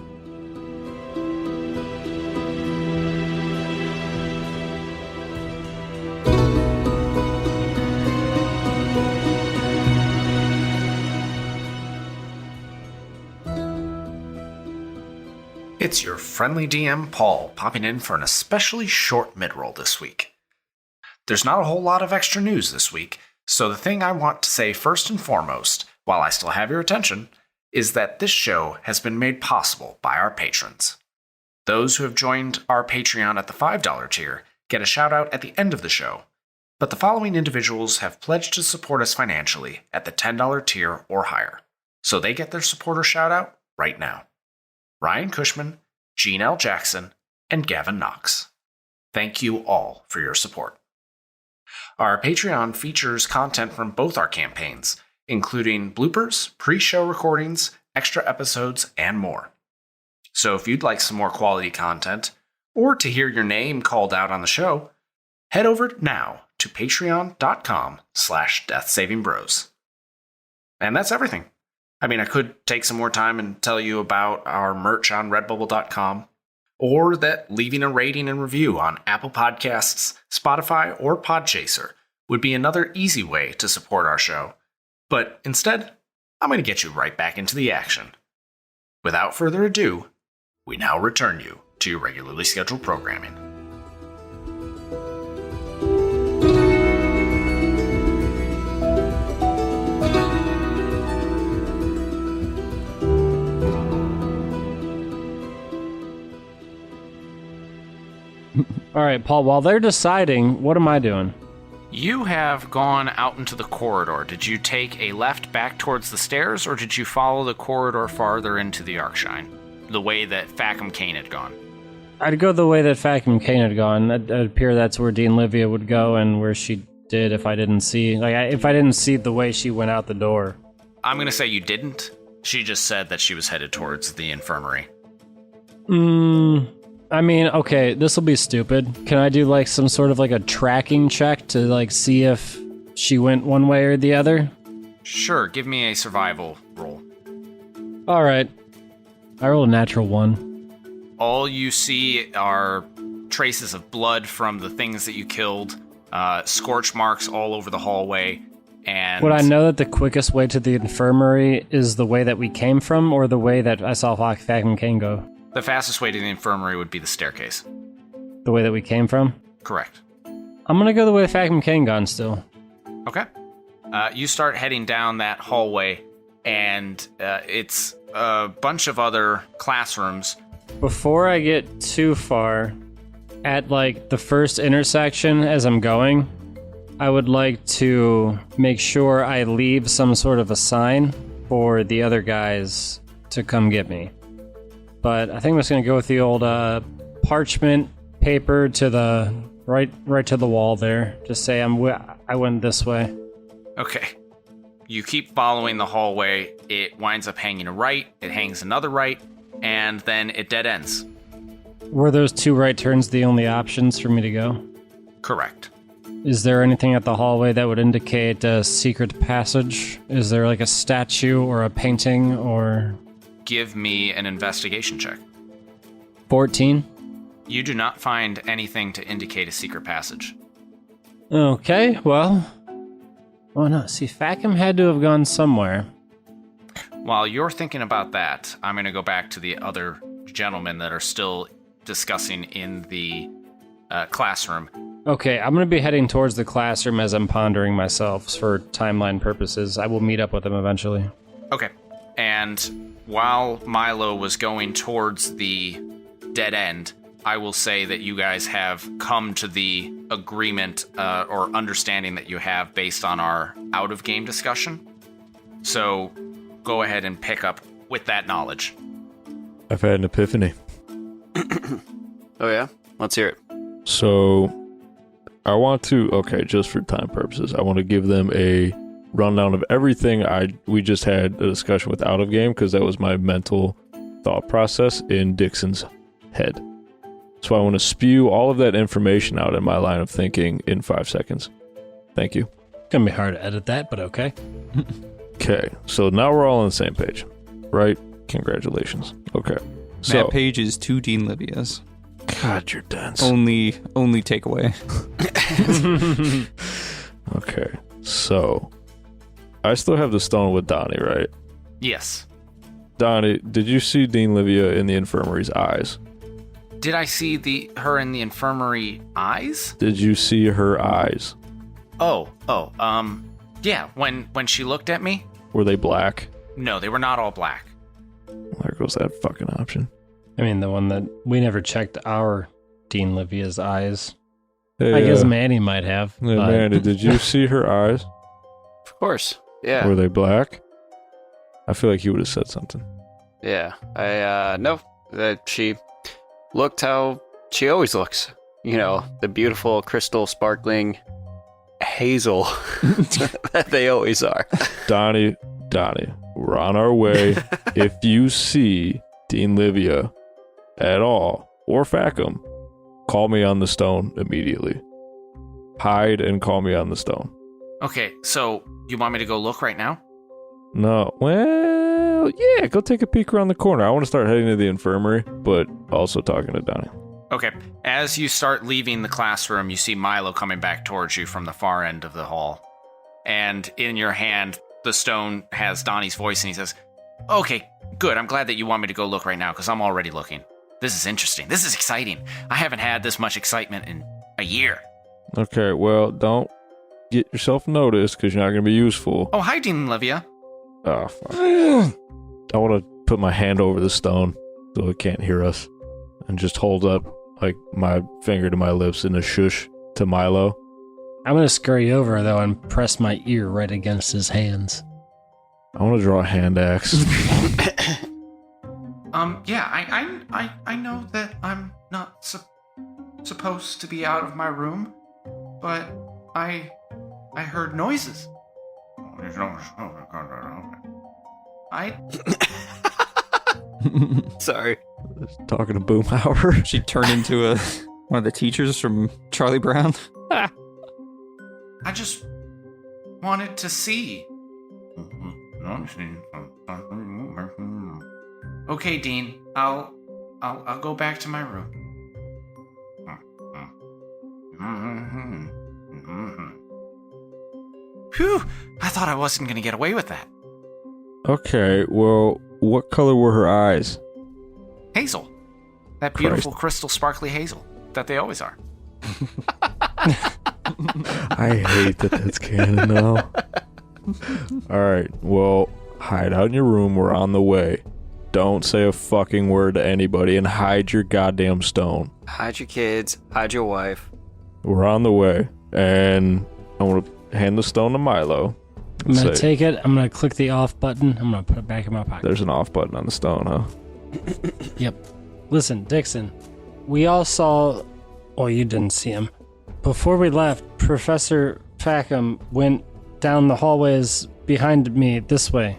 A: It's your friendly DM, Paul, popping in for an especially short mid-roll this week. There's not a whole lot of extra news this week, so the thing I want to say first and foremost, while I still have your attention, is that this show has been made possible by our patrons. Those who have joined our Patreon at the $5 tier get a shout-out at the end of the show, but the following individuals have pledged to support us financially at the $10 tier or higher, so they get their supporter shout-out right now. Ryan Cushman, Gene L. Jackson, and Gavin Knox. Thank you all for your support. Our Patreon features content from both our campaigns, including bloopers, pre-show recordings, extra episodes, and more. So if you'd like some more quality content, or to hear your name called out on the show, head over now to patreon.com/deathsavingbros. And that's everything. I mean, I could take some more time and tell you about our merch on redbubble.com, or that leaving a rating and review on Apple Podcasts, Spotify, or Podchaser would be another easy way to support our show. But instead, I'm going to get you right back into the action. Without further ado, we now return you to your regularly scheduled programming.
E: All right, Paul, while they're deciding, what am I doing?
A: You have gone out into the corridor. Did you take a left back towards the stairs, or did you follow the corridor farther into the Arcshine, the way that Fackham Kane had gone?
E: I'd go the way that Fackham Kane had gone. It'd appear that's where Dean Livia would go, and where she did if I didn't see the way she went out the door.
A: I'm going to say you didn't. She just said that she was headed towards the infirmary.
E: I mean, okay, this will be stupid. Can I do like some sort of like a tracking check to like see if she went one way or the other?
A: Sure, give me a survival roll.
E: All right. I rolled a natural 1.
A: All you see are traces of blood from the things that you killed, scorch marks all over the hallway, and...
E: Would I know that the quickest way to the infirmary is the way that we came from, or the way that I saw Fackham Kane go?
A: The fastest way to the infirmary would be the staircase.
E: The way that we came from?
A: Correct.
E: I'm gonna go the way Fackham Kane gone still.
A: Okay. You start heading down that hallway, and it's a bunch of other classrooms.
E: Before I get too far, at like the first intersection as I'm going, I would like to make sure I leave some sort of a sign for the other guys to come get me. But I think I'm just gonna go with the old parchment paper to the right to the wall there. Just say I went this way.
A: Okay. You keep following the hallway. It winds up hanging a right. It hangs another right, and then it dead ends.
E: Were those 2 right turns the only options for me to go?
A: Correct.
E: Is there anything at the hallway that would indicate a secret passage? Is there like a statue or a painting or...
A: Give me an investigation check.
E: 14.
A: You do not find anything to indicate a secret passage.
E: Okay, well, Well, no. See, Fackham had to have gone somewhere.
A: While you're thinking about that, I'm going to go back to the other gentlemen that are still discussing in the classroom.
E: Okay, I'm going to be heading towards the classroom as I'm pondering myself for timeline purposes. I will meet up with them eventually.
A: Okay. And while Milo was going towards the dead end, I will say that you guys have come to the agreement or understanding that you have based on our out-of-game discussion. So go ahead and pick up with that knowledge.
C: I've had an epiphany.
B: Oh, yeah? Let's hear it.
C: So, I want to, just for time purposes, I want to give them a rundown of everything we just had a discussion with out of game, because that was my mental thought process in Dixon's head. So I want to spew all of that information out in my line of thinking in 5 seconds. Thank you.
E: Gonna be hard to edit that, but okay.
C: Okay, so now we're all on the same page, right? Congratulations. Okay. So,
D: That page is 2 Dean Livia's.
C: God, you're dense.
D: Only takeaway.
C: Okay, so I still have the stone with Donnie, right?
A: Yes.
C: Donnie, did you see Dean Livia in the infirmary's eyes?
A: Did I see her in the infirmary eyes?
C: Did you see her eyes?
A: Yeah, when she looked at me?
C: Were they black?
A: No, they were not all black.
C: There goes that fucking option.
E: I mean, the one that we never checked our Dean Livia's eyes.
C: Hey,
E: I guess Manny might have.
C: Hey,
E: but-
C: Manny, did you see her eyes?
B: Of course. Yeah.
C: Were they black? I feel like he would have said something.
B: Yeah. No. That she looked how she always looks. You know, the beautiful, crystal, sparkling hazel that they always are.
C: Donnie, we're on our way. If you see Dean Livia at all, or Fackham, call me on the stone immediately. Hide and call me on the stone.
A: Okay, so you want me to go look right now?
C: No. Well, yeah, go take a peek around the corner. I want to start heading to the infirmary, but also talking to Donnie.
A: Okay, as you start leaving the classroom, you see Milo coming back towards you from the far end of the hall. And in your hand, the stone has Donnie's voice, and he says, "Okay, good. I'm glad that you want me to go look right now, because I'm already looking. This is interesting. This is exciting. I haven't had this much excitement in a year."
C: Okay, well, don't get yourself noticed, because you're not going to be useful.
A: Oh, hi, Dean Livia.
C: Oh, fuck. I want to put my hand over the stone so it can't hear us and just hold up like my finger to my lips in a shush to Milo.
E: I'm going to scurry over, though, and press my ear right against his hands.
C: I want to draw a hand axe.
A: Yeah, I know that I'm not supposed to be out of my room, but I heard noises.
B: Sorry.
C: Talking to Boomhauer.
D: She turned into one of the teachers from Charlie Brown.
A: I just wanted to see. Okay, Dean. I'll go back to my room. Phew! I thought I wasn't gonna get away with that.
C: Okay, well, what color were her eyes?
A: Hazel. That beautiful crystal sparkly hazel that they always are.
C: I hate that that's canon now. Alright, well, hide out in your room. We're on the way. Don't say a fucking word to anybody and hide your goddamn stone.
B: Hide your kids. Hide your wife.
C: We're on the way. And I want to hand the stone to Milo.
E: I'm going to take it. I'm going to click the off button. I'm going to put it back in my pocket.
C: There's an off button on the stone, huh?
E: Yep. Listen, Dixon, we all saw... Well, you didn't see him. Before we left, Professor Fackham went down the hallways behind me this way.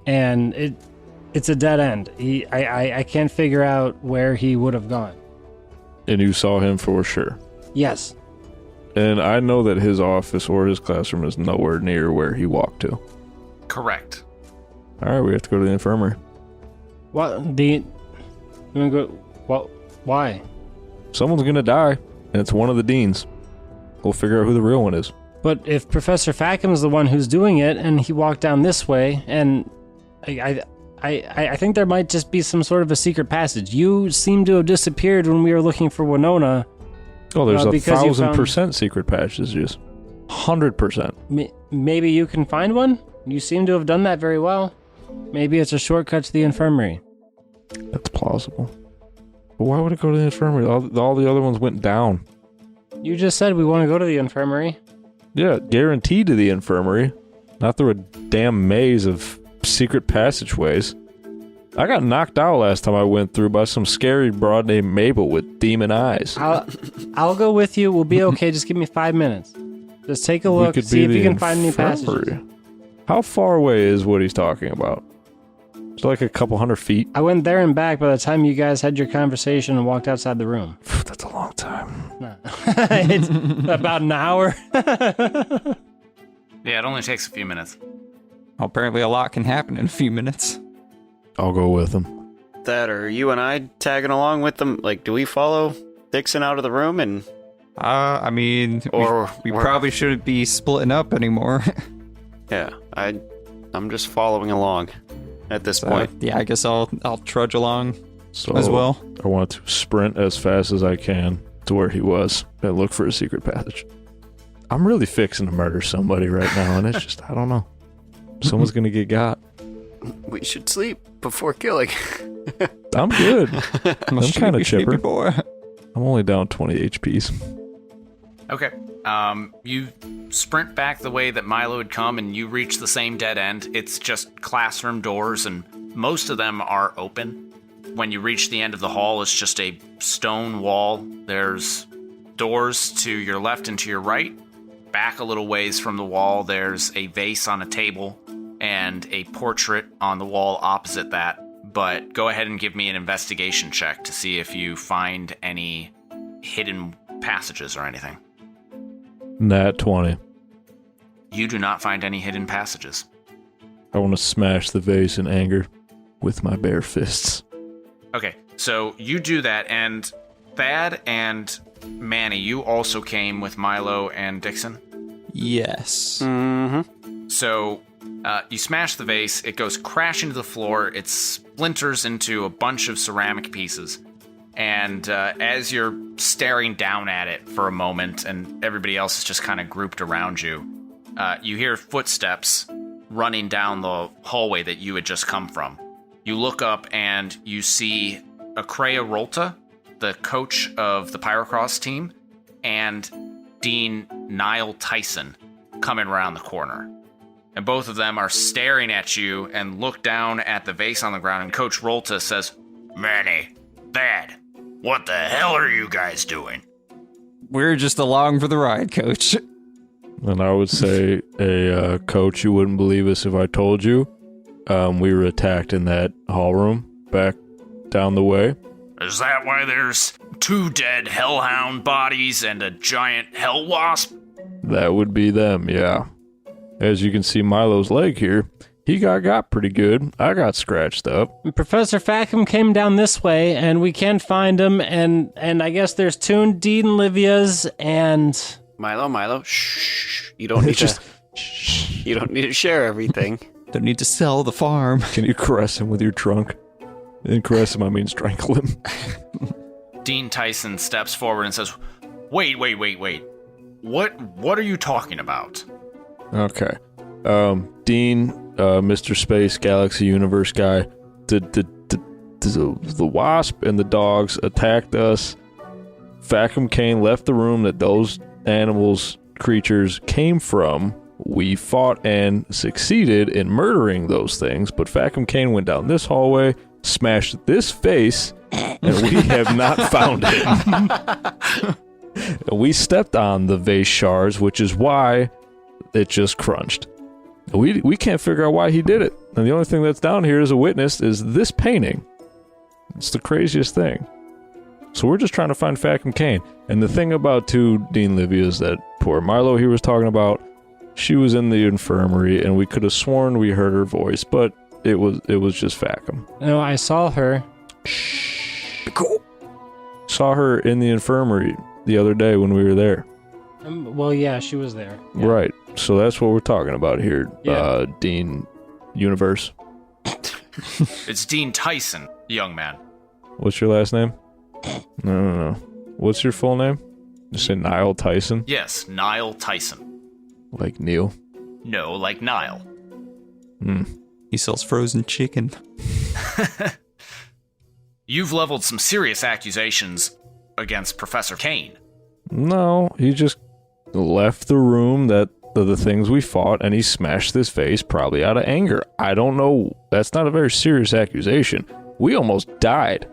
E: And it's a dead end. I can't figure out where he would have gone.
C: And you saw him for sure.
E: Yes.
C: And I know that his office or his classroom is nowhere near where he walked to.
A: Correct.
C: Alright, we have to go to the infirmary.
E: What? You wanna go... What? Why?
C: Someone's gonna die, and it's one of the deans. We'll figure out who the real one is.
E: But if Professor Fackham's the one who's doing it, and he walked down this way, and I think there might just be some sort of a secret passage. You seem to have disappeared when we were looking for Winona.
C: Oh, there's
E: because you
C: 1,000% secret passages. 100%.
E: Maybe you can find one? You seem to have done that very well. Maybe it's a shortcut to the infirmary.
C: That's plausible. But why would it go to the infirmary? All the other ones went down.
E: You just said we want to go to the infirmary.
C: Yeah, guaranteed to the infirmary. Not through a damn maze of secret passageways. I got knocked out last time I went through by some scary broad named Mabel with demon eyes.
E: I'll go with you. We'll be okay. Just give me 5 minutes. Just take a look, see if you can find any passages.
C: How far away is what he's talking about? It's like a couple 100 feet.
E: I went there and back by the time you guys had your conversation and walked outside the room.
C: That's a long time.
E: No. It's about an hour.
A: Yeah, it only takes a few minutes.
D: Apparently a lot can happen in a few minutes.
C: I'll go with him.
B: That or you and I tagging along with them? Like, do we follow Dixon out of the room and...
D: I mean,
B: Or
D: we
B: we're-
D: probably shouldn't be splitting up anymore.
B: Yeah, I'm just following along at this
D: So,
B: point.
D: yeah, I guess I'll trudge along
C: So
D: as well.
C: I want to sprint as fast as I can to where he was and look for a secret passage. I'm really fixing to murder somebody right now, and it's just, I don't know. Someone's going to get got.
B: We should sleep before killing.
C: I'm good. I'm kind of chipper.
D: Boy.
C: I'm only down 20 HPs.
A: Okay. You sprint back the way that Milo had come, and you reach the same dead end. It's just classroom doors, and most of them are open. When you reach the end of the hall, it's just a stone wall. There's doors to your left and to your right. Back a little ways from the wall, there's a vase on a table and a portrait on the wall opposite that. But go ahead and give me an investigation check to see if you find any hidden passages or anything.
C: Nat 20.
A: You do not find any hidden passages.
C: I want to smash the vase in anger with my bare fists.
A: Okay, so you do that, and Thad and Manny, you also came with Milo and Dixon.
D: Yes.
B: Mm-hmm.
A: So you smash the vase, it goes crashing to the floor, it splinters into a bunch of ceramic pieces. And as you're staring down at it for a moment, and everybody else is just kind of grouped around you, you hear footsteps running down the hallway that you had just come from. You look up and you see Acrea Rolta, the coach of the Pyrocross team, and Dean Niall Tyson coming around the corner. And both of them are staring at you and look down at the vase on the ground, and Coach Rolta says, "Manny, Thad, what the hell are you guys doing?"
D: We're just along for the ride, Coach.
C: And I would say, coach, you wouldn't believe us if I told you. We were attacked in that hall room back down the way.
A: Is that why there's 2 dead hellhound bodies and a giant hell wasp?
C: That would be them, yeah. As you can see Milo's leg here, he got pretty good. I got scratched up.
E: Professor Fackham came down this way, and we can't find him, and I guess there's two Dean Livias, and...
B: Milo, shh. You don't need to. You don't need to share everything.
D: Don't need to sell the farm.
C: Can you caress him with your trunk? And caress him, I mean strangle him.
A: Dean Tyson steps forward and says, Wait. What are you talking about?
C: Okay. Dean, Mr. Space, Galaxy Universe guy, the wasp and the dogs attacked us. Fackham Kane left the room that those creatures came from. We fought and succeeded in murdering those things, but Fackham Kane went down this hallway, smashed this face, and we have not found it. We stepped on the vase shards, which is why it just crunched. We can't figure out why he did it. And the only thing that's down here as a witness is this painting. It's the craziest thing. So we're just trying to find Fackham Kane. And the thing about two Dean Livias that poor Milo he was talking about, she was in the infirmary and we could have sworn we heard her voice, but it was just Fackham.
E: No, I saw her.
C: Cool. Saw her in the infirmary the other day when we were there.
E: Well, yeah, she was there. Yeah.
C: Right. So that's what we're talking about here,
E: Yeah.
C: Dean Universe.
A: It's Dean Tyson, young man.
C: What's your last name? No. What's your full name? You say Niall Tyson?
A: Yes, Niall Tyson.
C: Like Neil?
A: No, like Nile.
D: He sells frozen chicken.
A: You've leveled some serious accusations against Professor Kane.
C: No, he just left the room that the things we fought, and he smashed his face probably out of anger. I don't know. That's not a very serious accusation. We almost died.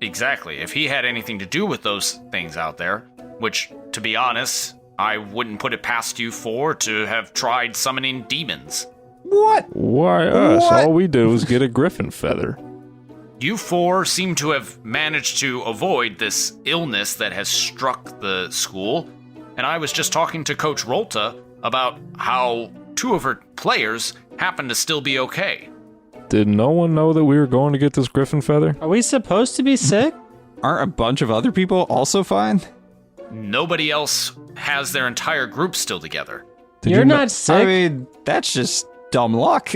A: Exactly. If he had anything to do with those things out there, which, to be honest, I wouldn't put it past you to have tried summoning demons.
D: What?
C: Why us?
D: What?
C: All we did was get a griffin feather.
A: You four seem to have managed to avoid this illness that has struck the school, and I was just talking to Coach Rolta about how two of her players happen to still be okay.
C: Did no one know that we were going to get this griffin feather?
E: Are we supposed to be sick?
D: Aren't a bunch of other people also fine?
A: Nobody else has their entire group still together.
C: Did
E: You're
C: you
E: not sick.
D: I mean, that's just dumb luck.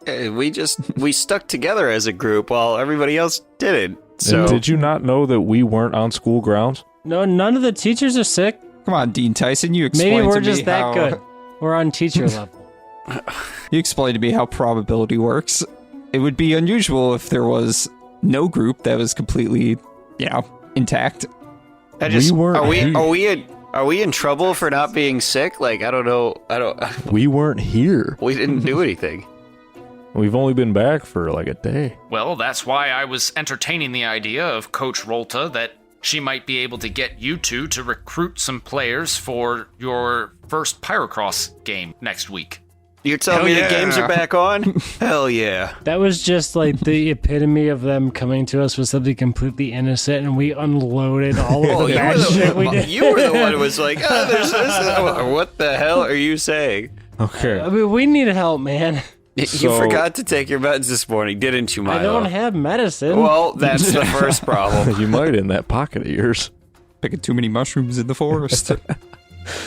B: We stuck together as a group while everybody else didn't. So
C: And did you not know that we weren't on school grounds?
E: No, none of the teachers are sick.
D: Come on, Dean Tyson, you explain
E: Maybe we're
D: to me
E: just that
D: how,
E: good. We're on teacher level.
D: You explain to me how probability works. It would be unusual if there was no group that was completely, intact.
B: I just
C: We weren't here.
B: are we in trouble for not being sick? Like, I don't know.
C: We weren't here.
B: We didn't do anything.
C: We've only been back for like a day.
A: Well, that's why I was entertaining the idea of Coach Rolta that she might be able to get you two to recruit some players for your first Pyrocross game next week.
B: You're telling me the games are back on? Hell yeah.
E: That was just like the epitome of them coming to us with something completely innocent, and we unloaded all of the bad shit we did.
B: You were the one who was like, oh, there's this. What the hell are you saying?
C: Okay.
E: I mean, we need help, man.
B: You
C: So-
B: forgot to take your meds this morning, didn't you, Milo?
E: I don't have medicine.
B: Well, that's the first problem.
C: You might in that pocket of yours.
D: Picking too many mushrooms in the forest.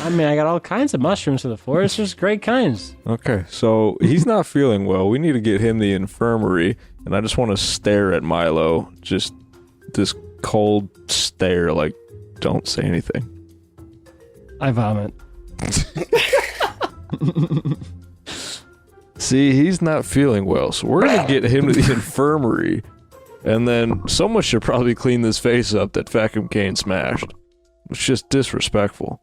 E: I mean, I got all kinds of mushrooms for the forest. There's great kinds.
C: Okay, so he's not feeling well. We need to get him the infirmary, and I just want to stare at Milo. Just this cold stare, like, don't say anything.
E: I vomit.
C: See, he's not feeling well, so we're gonna get him to the infirmary, and then someone should probably clean this face up that Vacuum Kane smashed. It's just disrespectful.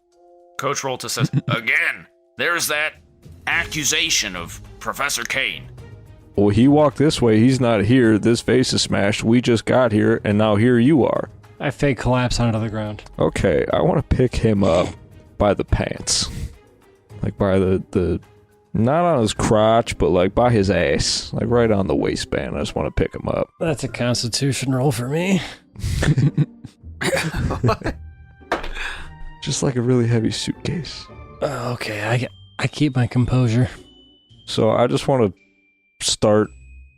A: Coach Rolta says, again, there's that accusation of Professor Kane.
C: Well, he walked this way, he's not here, this face is smashed, we just got here, and now here you are.
E: I fake collapse onto the ground.
C: Okay, I want to pick him up by the pants. Like by the not on his crotch, but like by his ass. Like right on the waistband. I just want to pick him up.
E: That's a constitution roll for me.
C: Just like a really heavy suitcase.
E: Okay, I keep my composure.
C: So I just want to start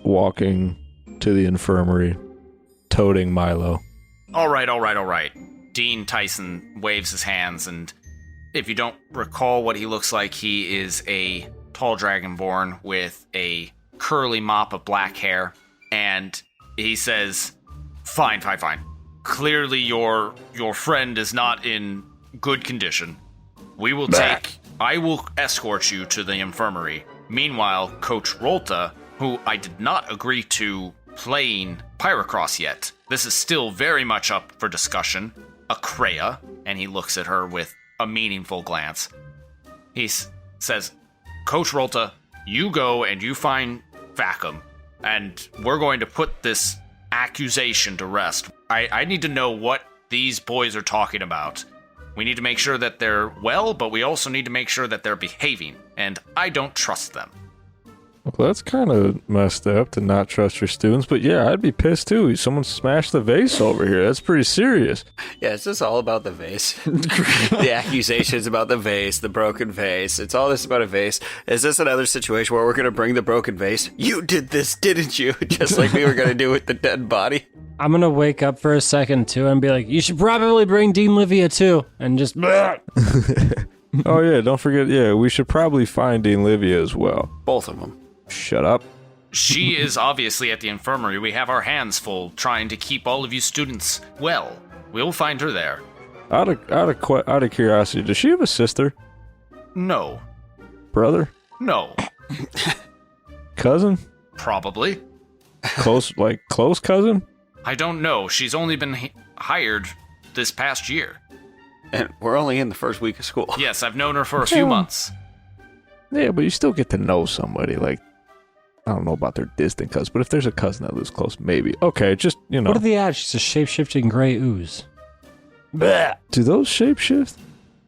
C: walking to the infirmary, toting Milo.
A: All right. Dean Tyson waves his hands, and if you don't recall what he looks like, he is a tall dragonborn with a curly mop of black hair, and he says, Fine. Clearly your friend is not in good condition. I will escort you to the infirmary. Meanwhile, Coach Rolta, who I did not agree to playing Pyrocross yet, this is still very much up for discussion, Akreya, and he looks at her with a meaningful glance. He says, Coach Rolta, you go and you find Vacuum, and we're going to put this accusation to rest. I need to know what these boys are talking about. We need to make sure that they're well, but we also need to make sure that they're behaving, and I don't trust them.
C: Well, that's kind of messed up to not trust your students, but yeah, I'd be pissed too. Someone smashed the vase over here. That's pretty serious.
B: Yeah, it's just all about the vase. The accusations about the vase, the broken vase. It's all this about a vase. Is this another situation where we're going to bring the broken vase? You did this, didn't you? Just like we were going to do with the dead body.
E: I'm going to wake up for a second, too, and be like, you should probably bring Dean Livia, too. And just...
C: Oh, yeah, don't forget, yeah, we should probably find Dean Livia as well.
B: Both of them.
C: Shut up.
A: She is obviously at the infirmary. We have our hands full trying to keep all of you students well. We'll find her there.
C: Out of curiosity, does she have a sister?
A: No.
C: Brother?
A: No.
C: Cousin?
A: Probably.
C: Close cousin?
A: I don't know. She's only been hired this past year.
B: And we're only in the first week of school.
A: Yes, I've known her for a few months.
C: Yeah, but you still get to know somebody. Like, I don't know about their distant cousin, but if there's a cousin that lives close, maybe. Okay, just, you know.
E: What are the odds she's a shape-shifting gray ooze?
C: Do those shapeshift?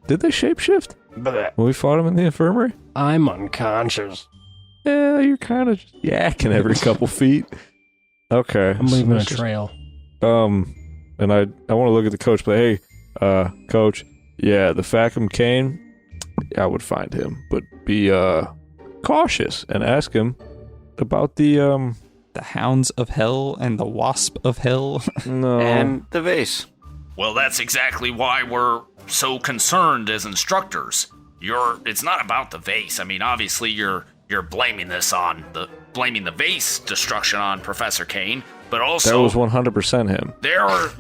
C: Did they shapeshift? When we fought them in the infirmary?
E: I'm unconscious.
C: Yeah, you're kind of yakking every couple feet. Okay.
E: I'm leaving a trail.
C: And I want to look at the coach, but hey, coach, yeah, the Facum Kane, I would find him, but be cautious and ask him about the
D: Hounds of Hell and the Wasp of Hell.
C: No.
B: And the vase.
A: Well, that's exactly why we're so concerned as instructors. It's not about the vase. I mean, obviously you're blaming the vase destruction on Professor Kane, but also
C: that was 100% him.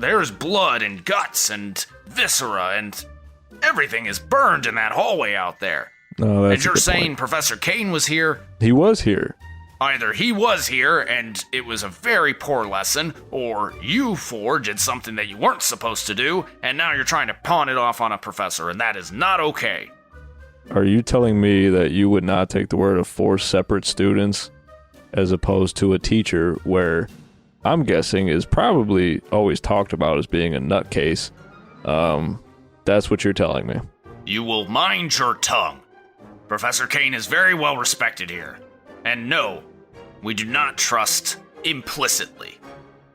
A: There's blood and guts and viscera and everything is burned in that hallway out there.
C: No, that's
A: and you're saying Professor Kane was here?
C: He was here.
A: Either he was here and it was a very poor lesson, or you four did something that you weren't supposed to do, and now you're trying to pawn it off on a professor, and that is not okay.
C: Are you telling me that you would not take the word of 4 separate students as opposed to a teacher where I'm guessing is probably always talked about as being a nutcase? That's what you're telling me.
A: You will mind your tongue. Professor Kane is very well respected here. And no, we do not trust implicitly.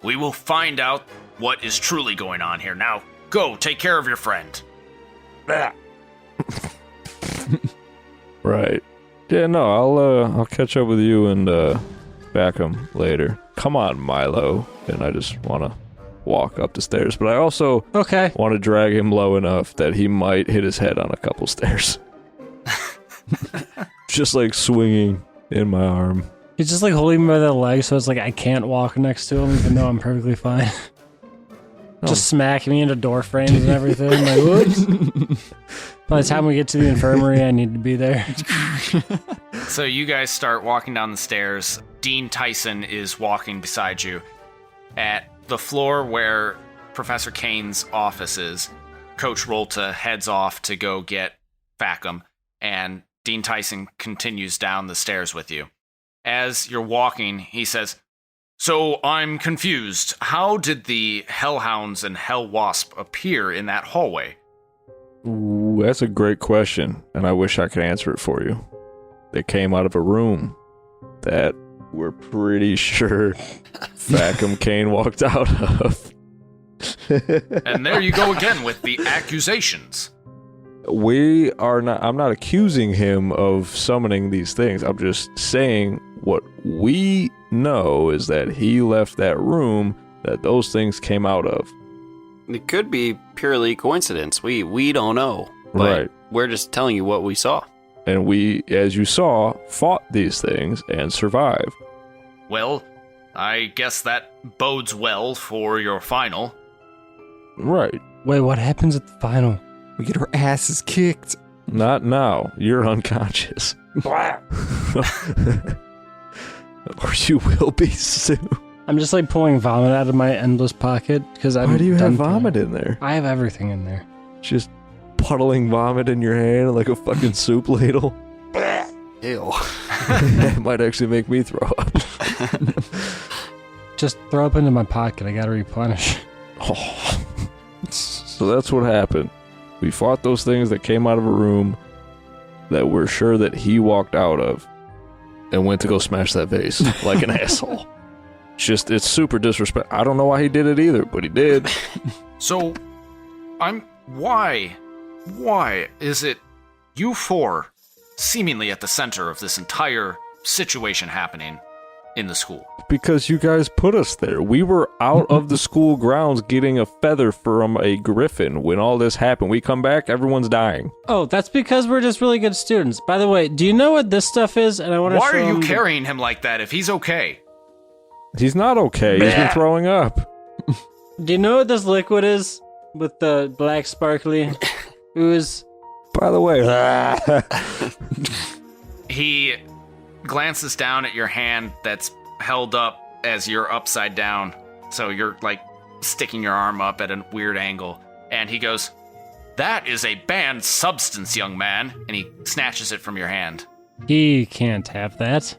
A: We will find out what is truly going on here. Now, go, take care of your friend.
C: Right. Yeah, no, I'll catch up with you and back him later. Come on, Milo. And I just want to walk up the stairs, but I also want to drag him low enough that he might hit his head on a couple stairs. Just like swinging in my arm.
E: He's just like holding me by the leg, so it's like I can't walk next to him, even though I'm perfectly fine. Just smacking me into door frames and everything. Like, whoops. By the time we get to the infirmary, I need to be there.
A: So you guys start walking down the stairs. Dean Tyson is walking beside you. At the floor where Professor Kane's office is, Coach Rolta heads off to go get Facum, and Dean Tyson continues down the stairs with you. As you're walking, he says, "So I'm confused. How did the Hellhounds and Hell Wasp appear in that hallway?"
C: Ooh, that's a great question, and I wish I could answer it for you. They came out of a room that we're pretty sure Facum Kane walked out of.
A: And there you go again with the accusations.
C: I'm not accusing him of summoning these things. I'm just saying what we know is that he left that room that those things came out of.
B: It could be purely coincidence. We don't know. But
C: Right.
B: We're just telling you what we saw.
C: And we, as you saw, fought these things and survived.
A: Well, I guess that bodes well for your final.
C: Right.
E: Wait, what happens at the final?
D: We get our asses kicked.
C: Not now. You're unconscious. Or you will be soon.
E: I'm just like pulling vomit out of my endless pocket because I'm.
C: Why do you have
E: done
C: vomit in there?
E: I have everything in there.
C: Just puddling vomit in your hand like a fucking soup ladle.
B: Ew.
C: It might actually make me throw up.
E: Just throw up into my pocket. I gotta replenish.
C: Oh. So that's what happened. We fought those things that came out of a room that we're sure that he walked out of. and went to go smash that vase like an asshole. It's super disrespectful. I don't know why he did it either, but he did.
A: So, why is it you four seemingly at the center of this entire situation happening in the school?
C: Because you guys put us there. We were out of the school grounds getting a feather from a griffin when all this happened. We come back, everyone's dying.
E: Oh, that's because we're just really good students. By the way, do you know what this stuff is? And I want to.
A: Why are you carrying him like that if he's okay?
C: He's not okay. He's been throwing up.
E: Do you know what this liquid is with the black sparkly ooze?
C: By the way,
A: he glances down at your hand that's held up as you're upside down. So you're like sticking your arm up at a weird angle. And he goes, "That is a banned substance, young man." And he snatches it from your hand.
E: He can't have that.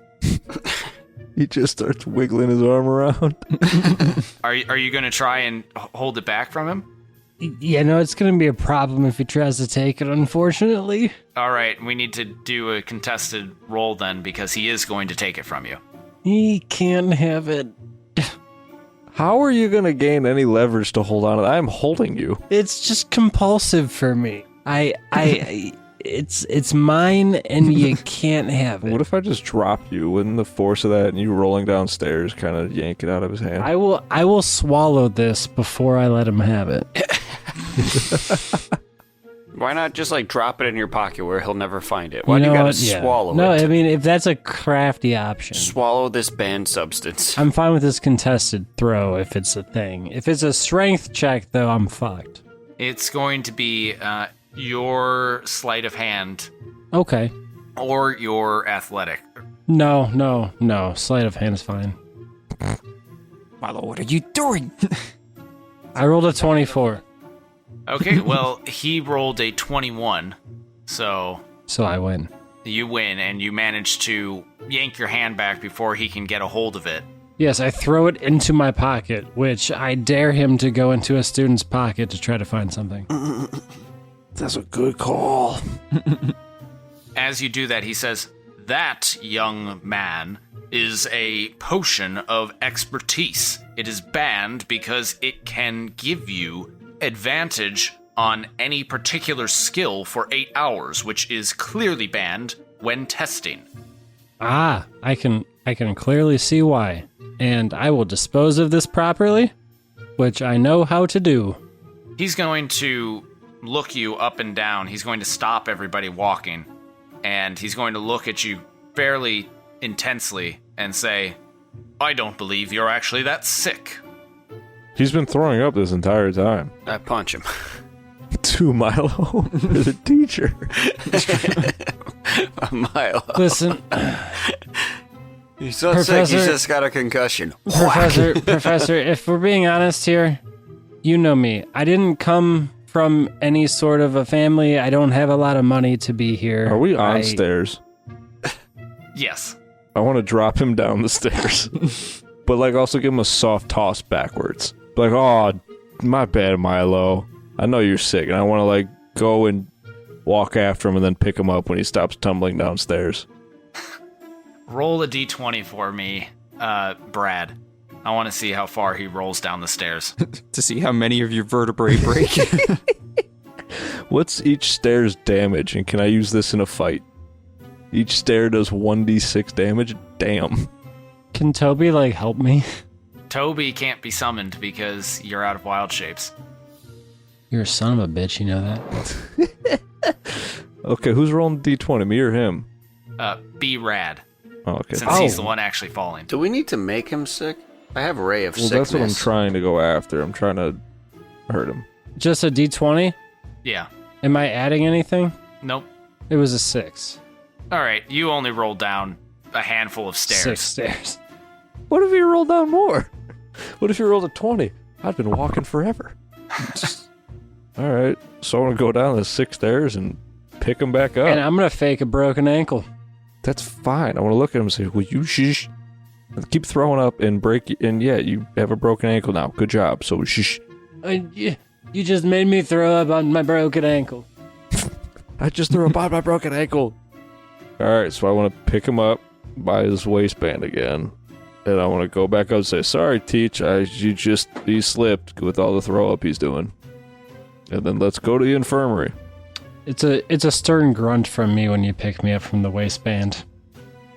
C: he just starts wiggling his arm around.
A: Are you going to try and hold it back from him?
E: Yeah, no, it's going to be a problem if he tries to take it, unfortunately.
A: All right, we need to do a contested roll then, because he is going to take it from you.
E: He can't have it.
C: How are you going to gain any leverage to hold on to that? I'm holding you.
E: It's just compulsive for me. It's mine, and you can't have it.
C: What if I just drop you? Wouldn't the force of that and you rolling downstairs kind of yank it out of his hand?
E: I will swallow this before I let him have it.
B: Why not just like drop it in your pocket where he'll never find it? Why do you gotta swallow it?
E: No, I mean, if that's a crafty option.
B: Swallow this banned substance.
E: I'm fine with this contested throw if it's a thing. If it's a strength check, though, I'm fucked.
A: It's going to be your sleight of hand.
E: Okay.
A: Or your athletic.
E: No. Sleight of hand is fine.
D: Milo, what are you doing?
E: I rolled a 24.
A: Okay, well, he rolled a 21, so
E: I win.
A: You win, and you manage to yank your hand back before he can get a hold of it.
E: Yes, I throw it into my pocket, which I dare him to go into a student's pocket to try to find something.
C: That's a good call.
A: As you do that, he says, "That, young man, is a potion of expertise. It is banned because it can give you advantage on any particular skill for 8 hours, which is clearly banned when testing."
E: Ah, I can clearly see why. And I will dispose of this properly, which I know how to do.
A: He's going to look you up and down. He's going to stop everybody walking, and he's going to look at you fairly intensely and say, "I don't believe you're actually that sick."
C: He's been throwing up this entire time.
B: I punch him.
C: To Milo, the teacher.
B: Milo.
E: Listen,
B: He's so sick, he's just got a concussion.
E: Professor, if we're being honest here, you know me. I didn't come from any sort of a family. I don't have a lot of money to be here.
C: Are we on stairs?
A: Yes.
C: I want to drop him down the stairs. But, like, also give him a soft toss backwards. Like, "Oh, my bad, Milo. I know you're sick." And I want to, like, go and walk after him and then pick him up when he stops tumbling downstairs.
A: Roll a d20 for me, Brad. I want to see how far he rolls down the stairs.
D: To see how many of your vertebrae break.
C: What's each stair's damage, and can I use this in a fight? Each stair does 1d6 damage? Damn.
E: Can Toby, like, help me?
A: Toby can't be summoned because you're out of wild shapes.
E: You're a son of a bitch, you know that?
C: Okay, who's rolling d20, me or him?
A: Be Rad.
C: Oh, okay.
A: Since he's the one actually falling.
B: Do we need to make him sick? I have Ray of
C: Well,
B: Sickness.
C: that's what I'm trying to go after. I'm trying to hurt him.
E: Just a D20?
A: Yeah.
E: Am I adding anything?
A: Nope.
E: It was a 6.
A: All right, you only rolled down a handful of stairs.
E: 6 stairs.
C: What if you rolled down more? What if you rolled a 20? I've been walking forever. All right, so I'm going to go down the 6 stairs and pick him back up.
E: And I'm going to fake a broken ankle.
C: That's fine. I want to look at him and say, "Will you shush?" Keep throwing up and break. And yeah, you have a broken ankle now. Good job. So shush.
E: You just made me throw up on my broken ankle.
C: I just threw up on my broken ankle. All right, so I want to pick him up by his waistband again. And I want to go back up and say, sorry, Teach, he slipped with all the throw up he's doing. And then let's go to the infirmary.
E: It's a stern grunt from me when you pick me up from the waistband.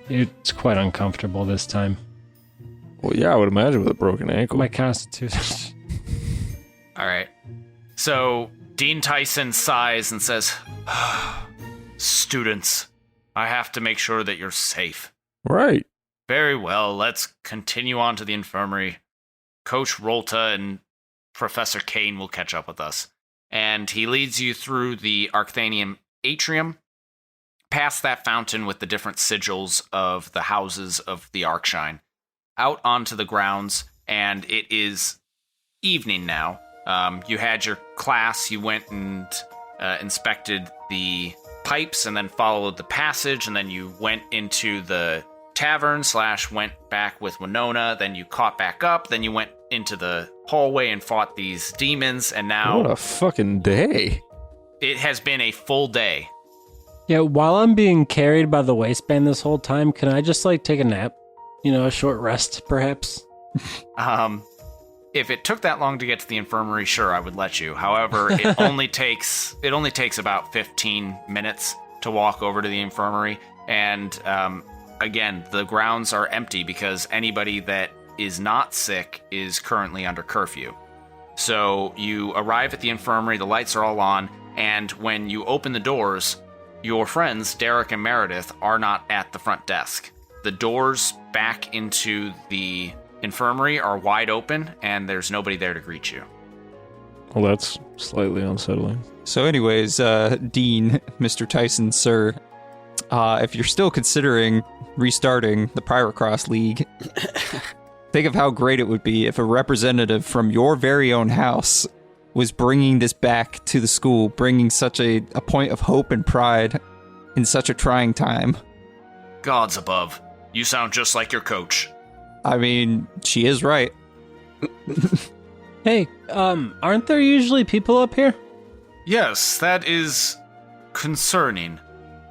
E: It's quite uncomfortable this time.
C: Well, yeah, I would imagine with a broken ankle.
E: My constitution.
A: All right. So Dean Tyson sighs and says, students, I have to make sure that you're safe.
C: Right.
A: Very well, let's continue on to the infirmary. Coach Rolta and Professor Kane will catch up with us. And he leads you through the Arcthanium atrium, past that fountain with the different sigils of the houses of the Arcshine, out onto the grounds, and it is evening now. You had your class, you went and inspected the pipes, and then followed the passage, and then you went into the tavern / went back with Winona, then you caught back up, then you went into the hallway and fought these demons, and now...
C: What a fucking day.
A: It has been a full day.
E: Yeah, while I'm being carried by the waistband this whole time, can I just, take a nap? A short rest, perhaps?
A: If it took that long to get to the infirmary, sure, I would let you. However, it only takes about 15 minutes to walk over to the infirmary, and again, the grounds are empty because anybody that is not sick is currently under curfew. So you arrive at the infirmary, the lights are all on, and when you open the doors, your friends, Derek and Meredith, are not at the front desk. The doors back into the infirmary are wide open, and there's nobody there to greet you.
C: Well, that's slightly unsettling.
D: So anyways, Dean, Mr. Tyson, sir, if you're still considering restarting the Pirate Cross League, think of how great it would be if a representative from your very own house was bringing this back to the school, bringing such a point of hope and pride in such a trying time.
A: Gods above, you sound just like your coach.
D: I mean, she is right.
E: Hey, aren't there usually people up here?
A: Yes, that is concerning.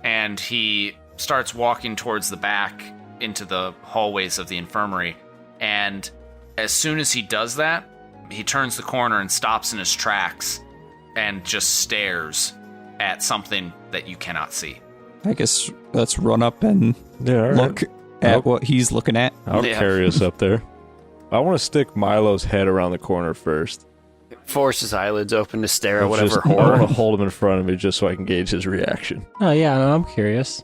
A: And he starts walking towards the back into the hallways of the infirmary. And as soon as he does that, he turns the corner and stops in his tracks and just stares at something that you cannot see.
D: I guess let's run up and look at what he's looking at.
C: I'll carry us up there. I want to stick Milo's head around the corner first.
B: Force his eyelids open to stare at whatever
C: I
B: horror.
C: want to hold him in front of me just so I can gauge his reaction.
E: Oh, yeah, I'm curious.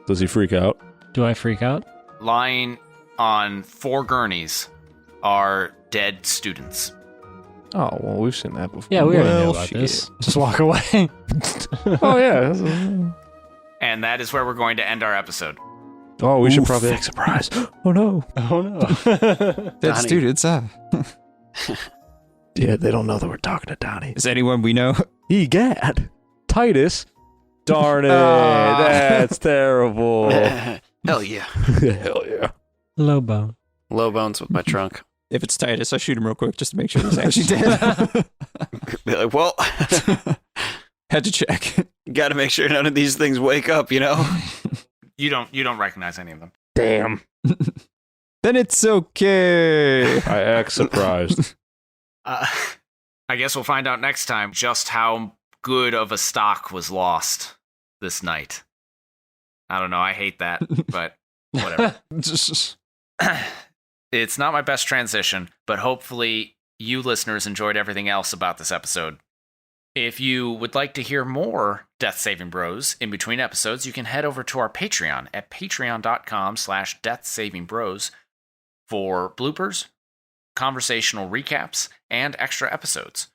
C: Does he freak out?
E: Do I freak out?
A: Lying on 4 gurneys are dead students.
C: Oh, well, we've seen that before.
E: Yeah, we already know
D: Well,
E: about
D: shit.
E: this. Just walk away.
C: Oh, yeah.
A: And that is where we're going to end our episode.
C: Oh, we should probably act surprised. Oh, no.
E: Oh, no.
D: Dead
B: Donnie.
D: students,
C: Yeah, they don't know that we're talking to Donnie.
D: Is anyone we know?
C: Egad. Titus. Darn it.
D: Ah.
C: That's terrible.
B: Hell yeah.
C: Hell yeah.
E: Lobo.
B: Low bones with my trunk.
D: If it's Titus, I shoot him real quick just to make sure he's actually dead.
B: Be like, well,
D: Had to check.
B: got to make sure none of these things wake up, you know?
A: You don't recognize any of them.
C: Damn.
D: Then it's okay.
C: I act surprised.
A: I guess we'll find out next time just how good of a stock was lost this night. I don't know. I hate that, but whatever. It's not my best transition, but hopefully you listeners enjoyed everything else about this episode. If you would like to hear more Death Saving Bros in between episodes, you can head over to our Patreon at patreon.com/deathsavingbros for bloopers, conversational recaps, and extra episodes.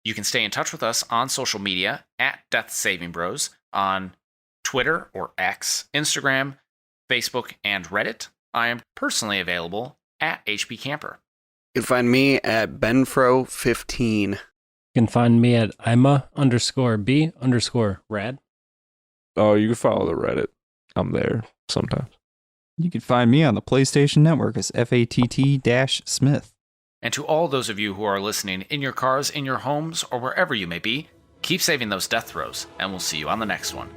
A: You can stay in touch with us on social media at Death Saving Bros on Twitter or X, Instagram, Facebook, and Reddit. I am personally available at HP Camper.
B: You can find me at Benfro15.
E: You can find me at Ima_B_rad.
C: Oh, you can follow the Reddit. I'm there sometimes.
D: You can find me on the PlayStation Network as FATT-Smith.
A: And to all those of you who are listening in your cars, in your homes, or wherever you may be, keep saving those death throws, and we'll see you on the next one.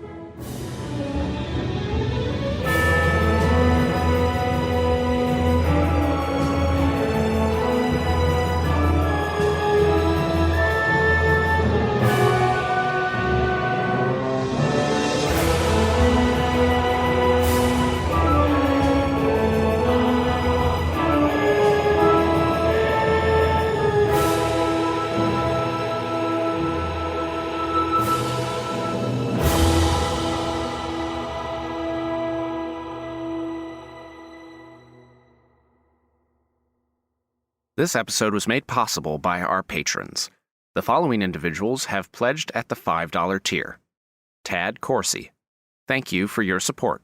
A: This episode was made possible by our patrons. The following individuals have pledged at the $5 tier. Tad Corsi. Thank you for your support.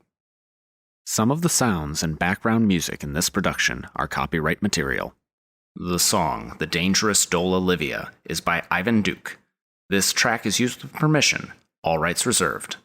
A: Some of the sounds and background music in this production are copyright material. The song, The Dangerous Dole Olivia, is by Ivan Duke. This track is used with permission, all rights reserved.